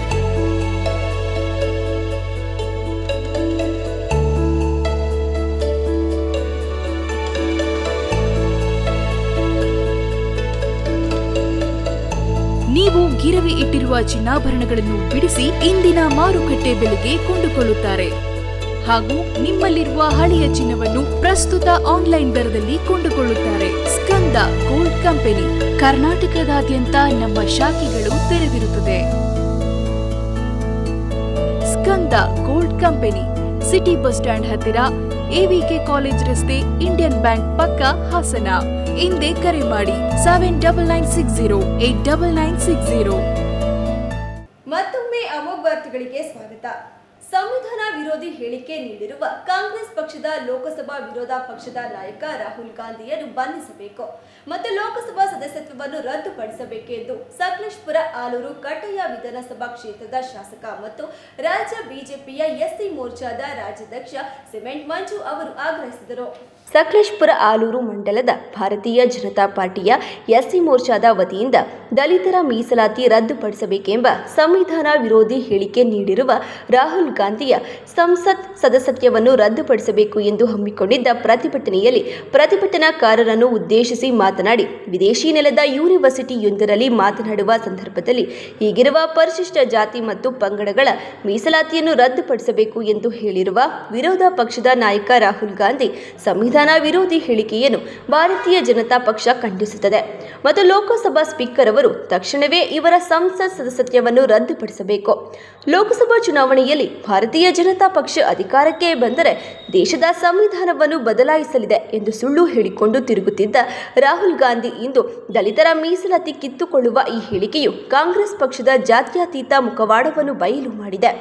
ನೀವು ಗಿರವಿ ಇಟ್ಟಿರುವ ಚಿನ್ನಾಭರಣಗಳನ್ನು ಬಿಡಿಸಿ ಇಂದಿನ ಮಾರುಕಟ್ಟೆ ಬೆಲೆಗೆ ಕೊಂಡುಕೊಳ್ಳುತ್ತಾರೆ ಹಾಗೂ ನಿಮ್ಮಲ್ಲಿರುವ ಹಳೆಯ ಚಿನ್ನವನ್ನು ಪ್ರಸ್ತುತ ಆನ್ಲೈನ್ ದರದಲ್ಲಿ ಕೊಂಡುಕೊಳ್ಳುತ್ತಾರೆ. ಸ್ಕಂದ ಗೋಲ್ಡ್ ಕಂಪನಿ ಕರ್ನಾಟಕದಾದ್ಯಂತ ನಮ್ಮ ಶಾಖೆಗಳು ತೆರೆದಿರುತ್ತದೆ. Skanda gold company city bus stand ಹತ್ತಿರ, AVK ಕಾಲೇಜ್ ರಸ್ತೆ, ಇಂಡಿಯನ್ ಬ್ಯಾಂಕ್ ಪಕ್ಕ, ಹಾಸನ. ಹಿಂದೆ ಕರೆ ಮಾಡಿ 7996089960. ಮತ್ತೊಮ್ಮೆ ಅಮೋಘ ವಾರ್ತೆಗಳಿಗೆ ಸ್ವಾಗತ. ಸಂವಿಧಾನ ವಿರೋಧಿ ಹೇಳಿಕೆ ನೀಡಿರುವ ಕಾಂಗ್ರೆಸ್ ಪಕ್ಷದ ಲೋಕಸಭಾ ವಿರೋಧ ಪಕ್ಷದ ನಾಯಕ ರಾಹುಲ್ ಗಾಂಧಿಯನ್ನು ಬಂಧಿಸಬೇಕು ಮತ್ತು ಲೋಕಸಭಾ ಸದಸ್ಯತ್ವವನ್ನು ರದ್ದುಪಡಿಸಬೇಕೆಂದು ಸಕಲೇಶಪುರ ಆಲೂರು ಕಟ್ಟಯ ವಿಧಾನಸಭಾ ಕ್ಷೇತ್ರದ ಶಾಸಕ ಮತ್ತು ರಾಜ್ಯ ಬಿಜೆಪಿಯ ಎಸ್ಸಿ ಮೋರ್ಚಾದ ರಾಜ್ಯಾಧ್ಯಕ್ಷ ಸಿಮೆಂಟ್ ಮಂಜು ಅವರು ಆಗ್ರಹಿಸಿದರು. ಸಕಲೇಶಪುರ ಆಲೂರು ಮಂಡಲದ ಭಾರತೀಯ ಜನತಾ ಪಾರ್ಟಿಯ ಎಸ್ಸಿ ಮೋರ್ಚಾದ ವತಿಯಿಂದ ದಲಿತರ ಮೀಸಲಾತಿ ರದ್ದುಪಡಿಸಬೇಕೆಂಬ ಸಂವಿಧಾನ ವಿರೋಧಿ ಹೇಳಿಕೆ ನೀಡಿರುವ ರಾಹುಲ್ ಗಾಂಧಿಯ ಸಂಸತ್ ಸದಸ್ಯತ್ವವನ್ನು ರದ್ದುಪಡಿಸಬೇಕು ಎಂದು ಹಮ್ಮಿಕೊಂಡಿದ್ದ ಪ್ರತಿಭಟನೆಯಲ್ಲಿ ಪ್ರತಿಭಟನಾಕಾರರನ್ನು ಉದ್ದೇಶಿಸಿ ಮಾತನಾಡಿ, ವಿದೇಶಿ ನೆಲದ ಯೂನಿವರ್ಸಿಟಿಯೊಂದರಲ್ಲಿ ಮಾತನಾಡುವ ಸಂದರ್ಭದಲ್ಲಿ ಈಗಿರುವ ಪರಿಶಿಷ್ಟ ಜಾತಿ ಮತ್ತು ಪಂಗಡಗಳ ಮೀಸಲಾತಿಯನ್ನು ರದ್ದುಪಡಿಸಬೇಕು ಎಂದು ಹೇಳಿರುವ ವಿರೋಧ ಪಕ್ಷದ ನಾಯಕ ರಾಹುಲ್ ಗಾಂಧಿ ಸಂವಿಧಾನ ವಿರೋಧಿ ಹೇಳಿಕೆಯನ್ನು ಭಾರತೀಯ ಜನತಾ ಪಕ್ಷ ಖಂಡಿಸುತ್ತದೆ ಮತ್ತು ಲೋಕಸಭಾ ಸ್ಪೀಕರ್ ಅವರು ತಕ್ಷಣವೇ ಇವರ ಸಂಸತ್ ಸದಸ್ಯತ್ವವನ್ನು ರದ್ದುಪಡಿಸಬೇಕು. ಲೋಕಸಭಾ ಚುನಾವಣೆಯಲ್ಲಿ ಭಾರತೀಯ ಜನತಾ ಪಕ್ಷ ಅಧಿಕಾರಕ್ಕೆ ಬಂದರೆ ದೇಶದ ಸಂವಿಧಾನವನ್ನು ಬದಲಾಯಿಸಲಿದೆ ಎಂದು ಸುಳ್ಳು ಹೇಳಿಕೊಂಡು ತಿರುಗುತ್ತಿದ್ದ ರಾಹುಲ್ ಗಾಂಧಿ ಇಂದು ದಲಿತರ ಮೀಸಲಾತಿ ಕಿತ್ತುಕೊಳ್ಳುವ ಈ ಹೇಳಿಕೆಯು ಕಾಂಗ್ರೆಸ್ ಪಕ್ಷದ ಜಾತ್ಯತೀತ ಮುಖವಾಡವನ್ನು ಬಯಲು ಮಾಡಿದೆ.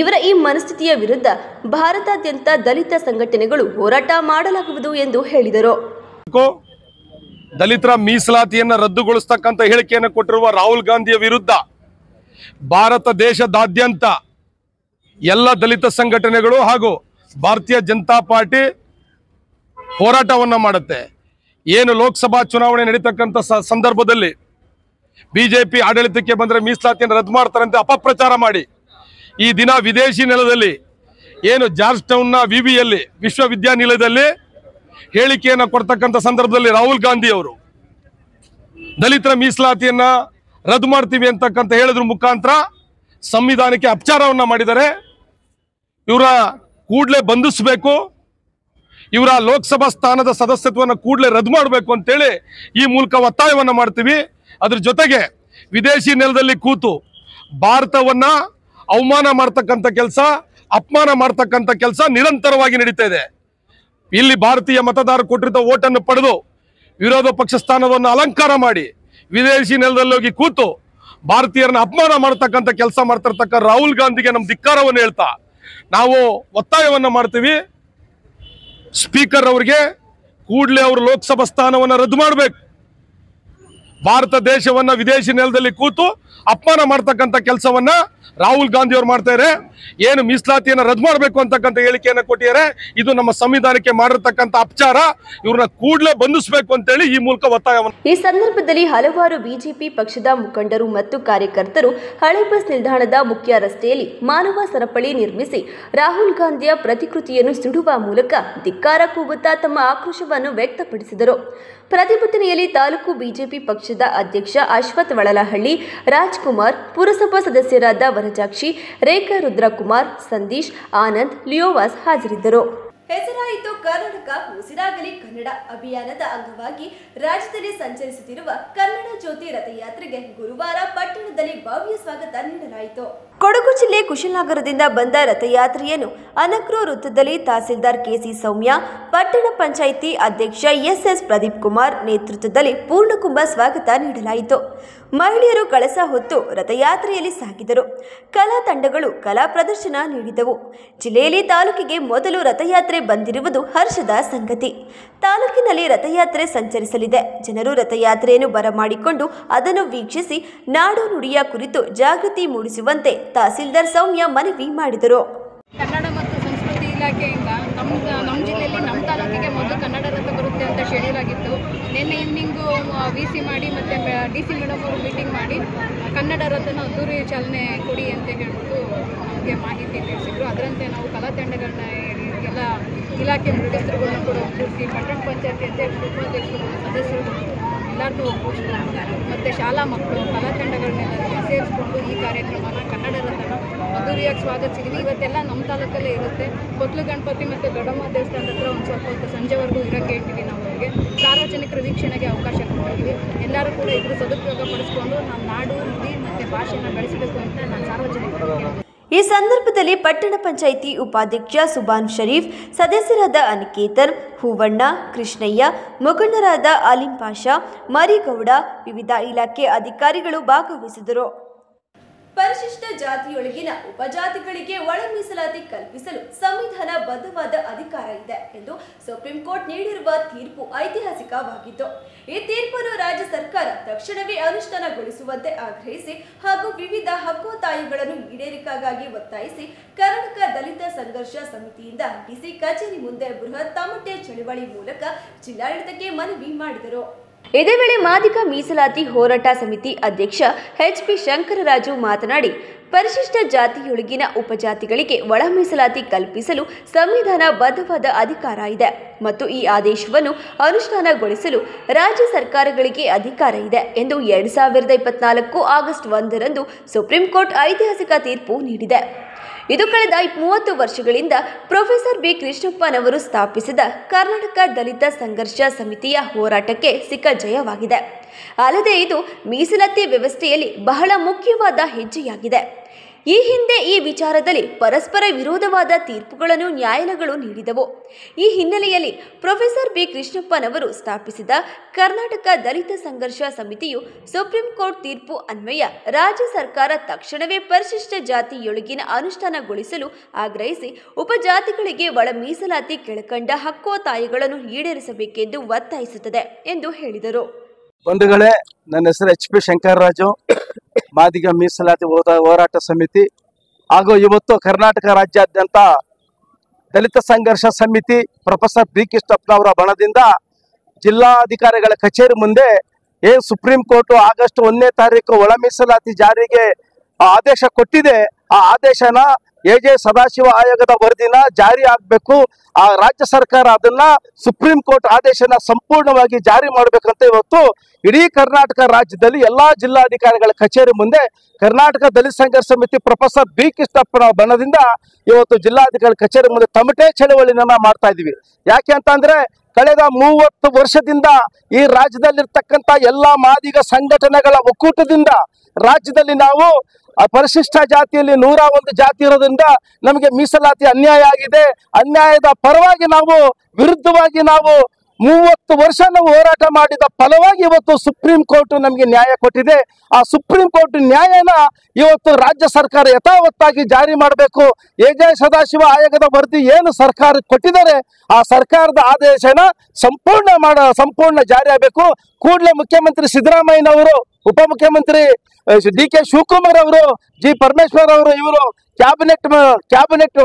ಇವರ ಈ ಮನಸ್ಥಿತಿಯ ವಿರುದ್ಧ ಭಾರತಾದ್ಯಂತ ದಲಿತ ಸಂಘಟನೆಗಳು ಹೋರಾಟ ಮಾಡಲಾಗುವುದು ಎಂದು ಹೇಳಿದರು. ದಲಿತರ ಮೀಸಲಾತಿಯನ್ನು ರದ್ದುಗೊಳಿಸತಕ್ಕಂಥ ಹೇಳಿಕೆಯನ್ನು ಕೊಟ್ಟಿರುವ ರಾಹುಲ್ ಗಾಂಧಿಯ ವಿರುದ್ಧ ಭಾರತ ದೇಶದಾದ್ಯಂತ ಎಲ್ಲ ದಲಿತ ಸಂಘಟನೆಗಳು ಹಾಗೂ ಭಾರತೀಯ ಜನತಾ ಪಾರ್ಟಿ ಹೋರಾಟವನ್ನು ಮಾಡುತ್ತೆ. ಏನು ಲೋಕಸಭಾ ಚುನಾವಣೆ ನಡೀತಕ್ಕಂಥ ಸಂದರ್ಭದಲ್ಲಿ ಬಿಜೆಪಿ ಆಡಳಿತಕ್ಕೆ ಬಂದರೆ ಮೀಸಲಾತಿಯನ್ನು ರದ್ದು ಮಾಡ್ತಾರಂತೆ ಅಪಪ್ರಚಾರ ಮಾಡಿ ಈ ದಿನ ವಿದೇಶಿ ನೆಲದಲ್ಲಿ ಏನು ಜಾರ್ಜ್ ಟೌನ್ನ ವಿವಿಯಲ್ಲಿ ವಿಶ್ವವಿದ್ಯಾನಿಲಯದಲ್ಲಿ ಹೇಳಿಕೆಯನ್ನು ಕೊಡ್ತಕ್ಕಂಥ ಸಂದರ್ಭದಲ್ಲಿ ರಾಹುಲ್ ಗಾಂಧಿ ಅವರು ದಲಿತರ ಮೀಸಲಾತಿಯನ್ನ ರದ್ದು ಮಾಡ್ತೀವಿ ಅಂತಕ್ಕಂಥ ಹೇಳಿದ್ರ ಮುಖಾಂತರ ಸಂವಿಧಾನಕ್ಕೆ ಅಪಚಾರವನ್ನ ಮಾಡಿದ್ದಾರೆ. ಇವರ ಕೂಡಲೇ ಬಂಧಿಸಬೇಕು, ಇವರ ಲೋಕಸಭಾ ಸ್ಥಾನದ ಸದಸ್ಯತ್ವವನ್ನು ಕೂಡಲೇ ರದ್ದು ಮಾಡಬೇಕು ಅಂತೇಳಿ ಈ ಮೂಲಕ ಒತ್ತಾಯವನ್ನ ಮಾಡ್ತೀವಿ. ಅದ್ರ ಜೊತೆಗೆ ವಿದೇಶಿ ನೆಲದಲ್ಲಿ ಕೂತು ಭಾರತವನ್ನ ಅವಮಾನ ಮಾಡ್ತಕ್ಕಂಥ ಕೆಲಸ, ಅಪಮಾನ ಮಾಡ್ತಕ್ಕಂಥ ಕೆಲಸ ನಿರಂತರವಾಗಿ ನಡೀತಾ ಇದೆ. ಇಲ್ಲಿ ಭಾರತೀಯ ಮತದಾರರು ಕೊಟ್ಟಿದ್ದ ಓಟನ್ನು ಪಡೆದು ವಿರೋಧ ಪಕ್ಷ ಸ್ಥಾನವನ್ನು ಅಲಂಕಾರ ಮಾಡಿ ವಿದೇಶಿ ನೆಲದಲ್ಲಿ ಹೋಗಿ ಕೂತು ಭಾರತೀಯರನ್ನ ಅಪಮಾನ ಮಾಡತಕ್ಕಂಥ ಕೆಲಸ ಮಾಡ್ತಿರ್ತಕ್ಕ ರಾಹುಲ್ ಗಾಂಧಿಗೆ ನಮ್ಮ ಧಿಕ್ಕಾರವನ್ನು ಹೇಳ್ತಾ ನಾವು ಒತ್ತಾಯವನ್ನ ಮಾಡ್ತೀವಿ. ಸ್ಪೀಕರ್ ಅವರಿಗೆ ಕೂಡಲೇ ಅವರು ಲೋಕಸಭಾ ಸ್ಥಾನವನ್ನು ರದ್ದು ಮಾಡಬೇಕು. ಭಾರತ ದೇಶವನ್ನ ವಿದೇಶಿ ನೆಲದಲ್ಲಿ ಕೂತು ಅಪಮಾನ ಮಾಡ್ತಕ್ಕಂಥ ಕೆಲಸವನ್ನ ರಾಹುಲ್ ಗಾಂಧಿ ಅವರು ಮಾಡ್ತಾ ಇದ್ದಾರೆ. ಏನು ಮೀಸಲಾತಿಯನ್ನು ರದ್ದು ಮಾಡಬೇಕು ಅಂತಕ್ಕಂಥ ಹೇಳಿಕೆಯನ್ನು ಕೊಟ್ಟಿದ್ದಾರೆ, ಇದು ನಮ್ಮ ಸಂವಿಧಾನಕ್ಕೆ ಮಾಡಿರ್ತಕ್ಕಂಥ ಅಪಚಾರ. ಇವ್ರನ್ನ ಕೂಡಲೇ ಬಂಧಿಸಬೇಕು ಅಂತೇಳಿ ಈ ಮೂಲಕ ಒತ್ತಾಯವನ್ನು. ಈ ಸಂದರ್ಭದಲ್ಲಿ ಹಲವಾರು ಬಿಜೆಪಿ ಪಕ್ಷದ ಮುಖಂಡರು ಮತ್ತು ಕಾರ್ಯಕರ್ತರು ಹಳೆ ಬಸ್ ನಿಲ್ದಾಣದ ಮುಖ್ಯ ರಸ್ತೆಯಲ್ಲಿ ಮಾನವ ಸರಪಳಿ ನಿರ್ಮಿಸಿ ರಾಹುಲ್ ಗಾಂಧಿಯ ಪ್ರತಿಕೃತಿಯನ್ನು ಸುಡುವ ಮೂಲಕ ಧಿಕ್ಕಾರ ಕೂಗುತ್ತಾ ತಮ್ಮ ಆಕ್ರೋಶವನ್ನು ವ್ಯಕ್ತಪಡಿಸಿದರು. ಪ್ರತಿಭಟನೆಯಲ್ಲಿ ತಾಲೂಕು ಬಿಜೆಪಿ ಪಕ್ಷದ ಅಧ್ಯಕ್ಷ ಅಶ್ವಥ್ ವಳಲಹಳ್ಳಿ, ರಾಜ್ಕುಮಾರ್, ಪುರಸಭಾ ಸದಸ್ಯರಾದ ವನಜಾಕ್ಷಿ, ರೇಖಾ ರುದ್ರಕುಮಾರ್, ಸಂದೀಶ್, ಆನಂದ್, ಲಿಯೋವಾಸ್ ಹಾಜರಿದ್ದರು. ಹೆಸರಾಯಿತು ಕರ್ನಾಟಕ ಉಸಿರಾಗಲಿ ಕನ್ನಡ ಅಭಿಯಾನದ ಅಂಗವಾಗಿ ರಾಜ್ಯದಲ್ಲಿ ಸಂಚರಿಸುತ್ತಿರುವ ಕನ್ನಡ ಜ್ಯೋತಿ ರಥಯಾತ್ರೆಗೆ ಗುರುವಾರ ಪಟ್ಟಣದಲ್ಲಿ ಭವ್ಯ ಸ್ವಾಗತ ನೀಡಲಾಯಿತು. ಕೊಡಗು ಜಿಲ್ಲೆ ಕುಶಲನಗರದಿಂದ ಬಂದ ರಥಯಾತ್ರೆಯನ್ನು ಅನಕ್ರು ವೃತ್ತದಲ್ಲಿ ತಹಸೀಲ್ದಾರ್ ಕೆಸಿ ಸೌಮ್ಯ, ಪಟ್ಟಣ ಪಂಚಾಯಿತಿ ಅಧ್ಯಕ್ಷ ಎಸ್ಎಸ್ ಪ್ರದೀಪ್ ಕುಮಾರ್ ನೇತೃತ್ವದಲ್ಲಿ ಪೂರ್ಣಕುಂಭ ಸ್ವಾಗತ ನೀಡಲಾಯಿತು. ಮಹಿಳೆಯರು ಕಳಸ ಹೊತ್ತು ರಥಯಾತ್ರೆಯಲ್ಲಿ ಸಾಗಿದರು. ಕಲಾ ತಂಡಗಳು ಕಲಾ ಪ್ರದರ್ಶನ ನೀಡಿದವು. ಜಿಲ್ಲೆಯಲ್ಲಿ ತಾಲೂಕಿಗೆ ಮೊದಲು ರಥಯಾತ್ರೆ ಬಂದಿರುವುದು ಹರ್ಷದ ಸಂಗತಿ. ತಾಲೂಕಿನಲ್ಲಿ ರಥಯಾತ್ರೆ ಸಂಚರಿಸಲಿದೆ. ಜನರು ರಥಯಾತ್ರೆಯನ್ನು ಬರಮಾಡಿಕೊಂಡು ಅದನ್ನು ವೀಕ್ಷಿಸಿ ನಾಡು ನುಡಿಯ ಕುರಿತು ಜಾಗೃತಿ ಮೂಡಿಸುವಂತೆ ತಹಸೀಲ್ದಾರ್ ಸೌಮ್ಯ ಮನವಿ ಮಾಡಿದರು. ಕನ್ನಡ ಮತ್ತು ಸಂಸ್ಕೃತಿ ಇಲಾಖೆಯಿಂದ ನಮ್ಮ ಜಿಲ್ಲೆಯಲ್ಲಿ ನಮ್ಮ ತಾಲೂಕಿಗೆ ಮೊದಲು ಕನ್ನಡ ರಥ ಬರುತ್ತೆ ಅಂತ ಶೆಡ್ಯೂಲ್ ಆಗಿತ್ತು. ನಿನ್ನೆ ಈವ್ನಿಂಗು VC ಮಾಡಿ ಮತ್ತು DC ಮೇಡಮ್ ಅವರು ಮೀಟಿಂಗ್ ಮಾಡಿ ಕನ್ನಡ ರಥನ ಅದ್ದೂರಿ ಚಾಲನೆ ಕೊಡಿ ಅಂತ ಹೇಳ್ಬಿಟ್ಟು ನಮಗೆ ಮಾಹಿತಿ ತಿಳಿಸಿದ್ರು. ಅದರಂತೆ ನಾವು ಕಲಾ ತಂಡಗಳನ್ನ ಎಲ್ಲ ಇಲಾಖೆ ಮುಖ್ಯಸ್ಥರುಗಳನ್ನ ಕೂಡ ಒಗ್ಗೂಡಿಸಿ ಪಟ್ಟಣ ಪಂಚಾಯತಿ ಅಧ್ಯಕ್ಷರು, ಉಪಾಧ್ಯಕ್ಷರು, ಸದಸ್ಯರು ಎಲ್ಲರನ್ನೂ ಒಗ್ಗೂಡಿಸ್ಕೊಂಡು ಮತ್ತು ಶಾಲಾ ಮಕ್ಕಳು ಕಲಾ ತಂಡಗಳನ್ನೆಲ್ಲ ಸೇರಿಸ್ಕೊಂಡು ಈ ಕಾರ್ಯಕ್ರಮನ ಕನ್ನಡ ರಥನ ಅದ್ದೂರಿಯಾಗಿ ಸ್ವಾಗತಿಸಿದ್ವಿ. ಇವತ್ತೆಲ್ಲ ನಮ್ಮ ತಾಲೂಕಲ್ಲೇ ಇರುತ್ತೆ. ಕೊತ್ಲು ಗಣಪತಿ ಮತ್ತು ದೊಡ್ಡಮ್ಮ ದೇವಸ್ಥಾನದ ಹತ್ರ ಒಂದು ಸ್ವಲ್ಪ ಹೊತ್ತು ಸಂಜೆವರೆಗೂ ಇರೋಕ್ಕೆ ಹೇಳ್ತೀವಿ. ನಾವು ಅವರಿಗೆ ಸಾರ್ವಜನಿಕರ ವೀಕ್ಷಣೆಗೆ ಅವಕಾಶ ಕೊಡ್ತೀವಿ. ಎಲ್ಲರೂ ಕೂಡ ಇದ್ರ ಸದುಪಯೋಗ ಪಡಿಸ್ಕೊಂಡು ನಮ್ಮ ನಾಡು ನುಡಿ ಮತ್ತು ಭಾಷೆಯನ್ನು ಬೆಳೆಸಬೇಕು ಅಂತ ನಾನು ಸಾರ್ವಜನಿಕರಿಗೆ. ಈ ಸಂದರ್ಭದಲ್ಲಿ ಪಟ್ಟಣ ಪಂಚಾಯಿತಿ ಉಪಾಧ್ಯಕ್ಷ ಸುಬಾನ್ ಶರೀಫ್, ಸದಸ್ಯರಾದ ಅನಿಕೇತನ್, ಹೂವಣ್ಣ, ಕೃಷ್ಣಯ್ಯ, ಮುಖಂಡರಾದ ಆಲಿಂ ಪಾಷಾ, ಮರಿಗೌಡ, ವಿವಿಧ ಇಲಾಖೆ ಅಧಿಕಾರಿಗಳು ಭಾಗವಹಿಸಿದರು. ಪರಿಶಿಷ್ಟ ಜಾತಿಯೊಳಗಿನ ಉಪಜಾತಿಗಳಿಗೆ ಒಳ ಮೀಸಲಾತಿ ಕಲ್ಪಿಸಲು ಸಂವಿಧಾನ ಬದ್ಧವಾದ ಅಧಿಕಾರ ಇದೆ ಎಂದು ಸುಪ್ರೀಂ ಕೋರ್ಟ್ ನೀಡಿರುವ ತೀರ್ಪು ಐತಿಹಾಸಿಕವಾಗಿತ್ತು. ಈ ತೀರ್ಪನ್ನು ರಾಜ್ಯ ಸರ್ಕಾರ ತಕ್ಷಣವೇ ಅನುಷ್ಠಾನಗೊಳಿಸುವಂತೆ ಆಗ್ರಹಿಸಿ ಹಾಗೂ ವಿವಿಧ ಹಕ್ಕೊತ್ತಾಯಗಳನ್ನು ಈಡೇರಿಕೆಗಾಗಿ ಒತ್ತಾಯಿಸಿ ಕರ್ನಾಟಕ ದಲಿತ ಸಂಘರ್ಷ ಸಮಿತಿಯಿಂದ ಡಿಸಿ ಕಚೇರಿ ಮುಂದೆ ಬೃಹತ್ ತಮಟೆ ಚಳವಳಿ ಮೂಲಕ ಜಿಲ್ಲಾಡಳಿತಕ್ಕೆ ಮನವಿ ಮಾಡಿದರು. ಇದೇ ವೇಳೆ ಮಾದಿಗ ಮೀಸಲಾತಿ ಹೋರಾಟ ಸಮಿತಿ ಅಧ್ಯಕ್ಷ ಎಚ್.ಪಿ. ಶಂಕರರಾಜು ಮಾತನಾಡಿ, ಪರಿಶಿಷ್ಟ ಜಾತಿಯೊಳಗಿನ ಉಪಜಾತಿಗಳಿಗೆ ಒಳ ಮೀಸಲಾತಿ ಕಲ್ಪಿಸಲು ಸಂವಿಧಾನ ಬದ್ಧವಾದ ಅಧಿಕಾರ ಇದೆ ಮತ್ತು ಈ ಆದೇಶವನ್ನು ಅನುಷ್ಠಾನಗೊಳಿಸಲು ರಾಜ್ಯ ಸರ್ಕಾರಗಳಿಗೆ ಅಧಿಕಾರ ಇದೆ ಎಂದು 2024 ಆಗಸ್ಟ್ 1ರಂದು ಸುಪ್ರೀಂ ಕೋರ್ಟ್ ಐತಿಹಾಸಿಕ ತೀರ್ಪು ನೀಡಿದೆ. ಇದು ಕಳೆದ 30 ವರ್ಷಗಳಿಂದ ಪ್ರೊಫೆಸರ್ ಬಿ. ಕೃಷ್ಣಪ್ಪನವರು ಸ್ಥಾಪಿಸಿದ ಕರ್ನಾಟಕ ದಲಿತ ಸಂಘರ್ಷ ಸಮಿತಿಯ ಹೋರಾಟಕ್ಕೆ ಸಿಕ್ಕ ಜಯವಾಗಿದೆ. ಅಲ್ಲದೆ ಇದು ಮೀಸಲಾತಿ ವ್ಯವಸ್ಥೆಯಲ್ಲಿ ಬಹಳ ಮುಖ್ಯವಾದ ಹೆಜ್ಜೆಯಾಗಿದೆ. ಈ ಹಿಂದೆ ಈ ವಿಚಾರದಲ್ಲಿ ಪರಸ್ಪರ ವಿರೋಧವಾದ ತೀರ್ಪುಗಳನ್ನು ನ್ಯಾಯಾಲಯಗಳು ನೀಡಿದವು. ಈ ಹಿನ್ನೆಲೆಯಲ್ಲಿ ಪ್ರೊಫೆಸರ್ ಬಿ. ಕೃಷ್ಣಪ್ಪನವರು ಸ್ಥಾಪಿಸಿದ ಕರ್ನಾಟಕ ದಲಿತ ಸಂಘರ್ಷ ಸಮಿತಿಯು ಸುಪ್ರೀಂ ಕೋರ್ಟ್ ತೀರ್ಪು ಅನ್ವಯ ರಾಜ್ಯ ಸರ್ಕಾರ ತಕ್ಷಣವೇ ಪರಿಶಿಷ್ಟ ಜಾತಿಯೊಳಗಿನ ಅನುಷ್ಠಾನಗೊಳಿಸಲು ಆಗ್ರಹಿಸಿ ಉಪಜಾತಿಗಳಿಗೆ ಒಳ ಮೀಸಲಾತಿ ಕೆಳಕಂಡ ಹಕ್ಕೊತ್ತಾಯಗಳನ್ನು ಈಡೇರಿಸಬೇಕೆಂದು ಒತ್ತಾಯಿಸುತ್ತದೆ ಎಂದು ಹೇಳಿದರು. ಬಂಧುಗಳೇ, ನನ್ನ ಹೆಸರು ಎಚ್.ಪಿ. ಶಂಕರರಾಜು, ಮಾದಿಗ ಮೀಸಲಾತಿ ಹೋರಾಟ ಸಮಿತಿ ಹಾಗೂ ಇವತ್ತು ಕರ್ನಾಟಕ ರಾಜ್ಯಾದ್ಯಂತ ದಲಿತ ಸಂಘರ್ಷ ಸಮಿತಿ ಪ್ರೊಫೆಸರ್ ಬಿ. ಕೃಷ್ಣಪ್ಪನವರ ಬಣದಿಂದ ಜಿಲ್ಲಾಧಿಕಾರಿಗಳ ಕಚೇರಿ ಮುಂದೆ ಸುಪ್ರೀಂ ಕೋರ್ಟ್ ಆಗಸ್ಟ್ 1ನೇ ತಾರೀಕು ಒಳ ಮೀಸಲಾತಿ ಜಾರಿಗೆ ಆದೇಶ ಕೊಟ್ಟಿದೆ. ಆ ಆದೇಶನ ಎ.ಜೆ. ಸದಾಶಿವ ಆಯೋಗದ ವರದಿನ ಜಾರಿ ಆಗಬೇಕು. ಆ ರಾಜ್ಯ ಸರ್ಕಾರ ಅದನ್ನ ಸುಪ್ರೀಂ ಕೋರ್ಟ್ ಆದೇಶನ ಸಂಪೂರ್ಣವಾಗಿ ಜಾರಿ ಮಾಡಬೇಕಂತ ಇವತ್ತು ಇಡೀ ಕರ್ನಾಟಕ ರಾಜ್ಯದಲ್ಲಿ ಎಲ್ಲಾ ಜಿಲ್ಲಾಧಿಕಾರಿಗಳ ಕಚೇರಿ ಮುಂದೆ ಕರ್ನಾಟಕ ದಲಿತ ಸಂಘರ್ಷ ಸಮಿತಿ ಪ್ರೊಫೆಸರ್ ಬಿ. ಕೃಷ್ಣಪ್ಪನ ಬಣದಿಂದ ಇವತ್ತು ಜಿಲ್ಲಾಧಿಕಾರಿ ಕಚೇರಿ ಮುಂದೆ ತಮಟೆ ಚಳವಳಿನ ಮಾಡ್ತಾ ಇದೀವಿ. ಯಾಕೆ ಅಂತಂದ್ರೆ ಕಳೆದ 30 ವರ್ಷದಿಂದ ಈ ರಾಜ್ಯದಲ್ಲಿರ್ತಕ್ಕಂಥ ಎಲ್ಲಾ ಮಾದಿಗ ಸಂಘಟನೆಗಳ ಒಕ್ಕೂಟದಿಂದ ರಾಜ್ಯದಲ್ಲಿ ನಾವು ಪರಿಶಿಷ್ಟ ಜಾತಿಯಲ್ಲಿ 101 ಜಾತಿ ಇರೋದ್ರಿಂದ ನಮಗೆ ಮೀಸಲಾತಿ ಅನ್ಯಾಯ ಆಗಿದೆ. ಅನ್ಯಾಯದ ಪರವಾಗಿ ನಾವು ವಿರುದ್ಧವಾಗಿ ನಾವು 30 ವರ್ಷ ನಾವು ಹೋರಾಟ ಮಾಡಿದ ಫಲವಾಗಿ ಇವತ್ತು ಸುಪ್ರೀಂ ಕೋರ್ಟ್ ನಮಗೆ ನ್ಯಾಯ ಕೊಟ್ಟಿದೆ. ಆ ಸುಪ್ರೀಂ ಕೋರ್ಟ್ ನ್ಯಾಯನ ಇವತ್ತು ರಾಜ್ಯ ಸರ್ಕಾರ ಯಥಾವತ್ತಾಗಿ ಜಾರಿ ಮಾಡಬೇಕು. ಎ.ಜೆ. ಸದಾಶಿವ ಆಯೋಗದ ವರದಿ ಏನು ಸರ್ಕಾರ ಕೊಟ್ಟಿದ್ದಾರೆ ಆ ಸರ್ಕಾರದ ಆದೇಶನ ಸಂಪೂರ್ಣ ಜಾರಿ ಆಗಬೇಕು. ಕೂಡಲೇ ಮುಖ್ಯಮಂತ್ರಿ ಸಿದ್ದರಾಮಯ್ಯನವರು, ಉಪಮುಖ್ಯಮಂತ್ರಿ ಡಿ.ಕೆ. ಶಿವಕುಮಾರ್ ಅವರು, ಜಿ. ಪರಮೇಶ್ವರ್ ಅವರು ಇವರು ಕ್ಯಾಬಿನೆಟ್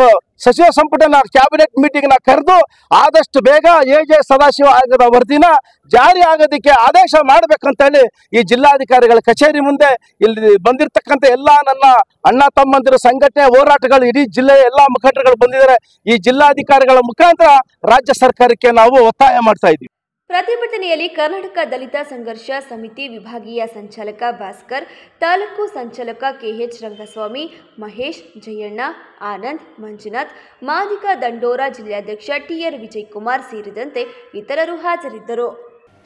ಸಚಿವ ಸಂಪುಟನ ಕ್ಯಾಬಿನೆಟ್ ಮೀಟಿಂಗ್ ನ ಕರೆದು ಆದಷ್ಟು ಬೇಗ ಎ.ಜೆ. ಸದಾಶಿವ ಆಯೋಗದ ವರದಿನ ಜಾರಿ ಆಗೋದಕ್ಕೆ ಆದೇಶ ಮಾಡ್ಬೇಕಂತ ಹೇಳಿ ಈ ಜಿಲ್ಲಾಧಿಕಾರಿಗಳ ಕಚೇರಿ ಮುಂದೆ ಇಲ್ಲಿ ಬಂದಿರತಕ್ಕಂಥ ಎಲ್ಲಾ ನನ್ನ ಅಣ್ಣ ತಮ್ಮಂದಿರ ಸಂಘಟನೆ ಹೋರಾಟಗಳು ಇಡೀ ಜಿಲ್ಲೆಯ ಎಲ್ಲಾ ಮುಖಂಡರುಗಳು ಬಂದಿದ್ದಾರೆ. ಈ ಜಿಲ್ಲಾಧಿಕಾರಿಗಳ ಮುಖಾಂತರ ರಾಜ್ಯ ಸರ್ಕಾರಕ್ಕೆ ನಾವು ಒತ್ತಾಯ ಮಾಡ್ತಾ ಇದ್ದೀವಿ. ಪ್ರತಿಭಟನೆಯಲ್ಲಿ ಕರ್ನಾಟಕ ದಲಿತ ಸಂಘರ್ಷ ಸಮಿತಿ ವಿಭಾಗೀಯ ಸಂಚಾಲಕ ಭಾಸ್ಕರ್, ತಾಲೂಕು ಸಂಚಾಲಕ ಕೆ.ಎಚ್. ರಂಗಸ್ವಾಮಿ, ಮಹೇಶ್, ಜಯಣ್ಣ, ಆನಂದ್, ಮಂಜುನಾಥ್, ಮಾದಿಗ ದಂಡೋರ ಜಿಲ್ಲಾಧ್ಯಕ್ಷ ಟಿ.ಆರ್. ವಿಜಯಕುಮಾರ್ ಸೇರಿದಂತೆ ಇತರರು ಹಾಜರಿದ್ದರು.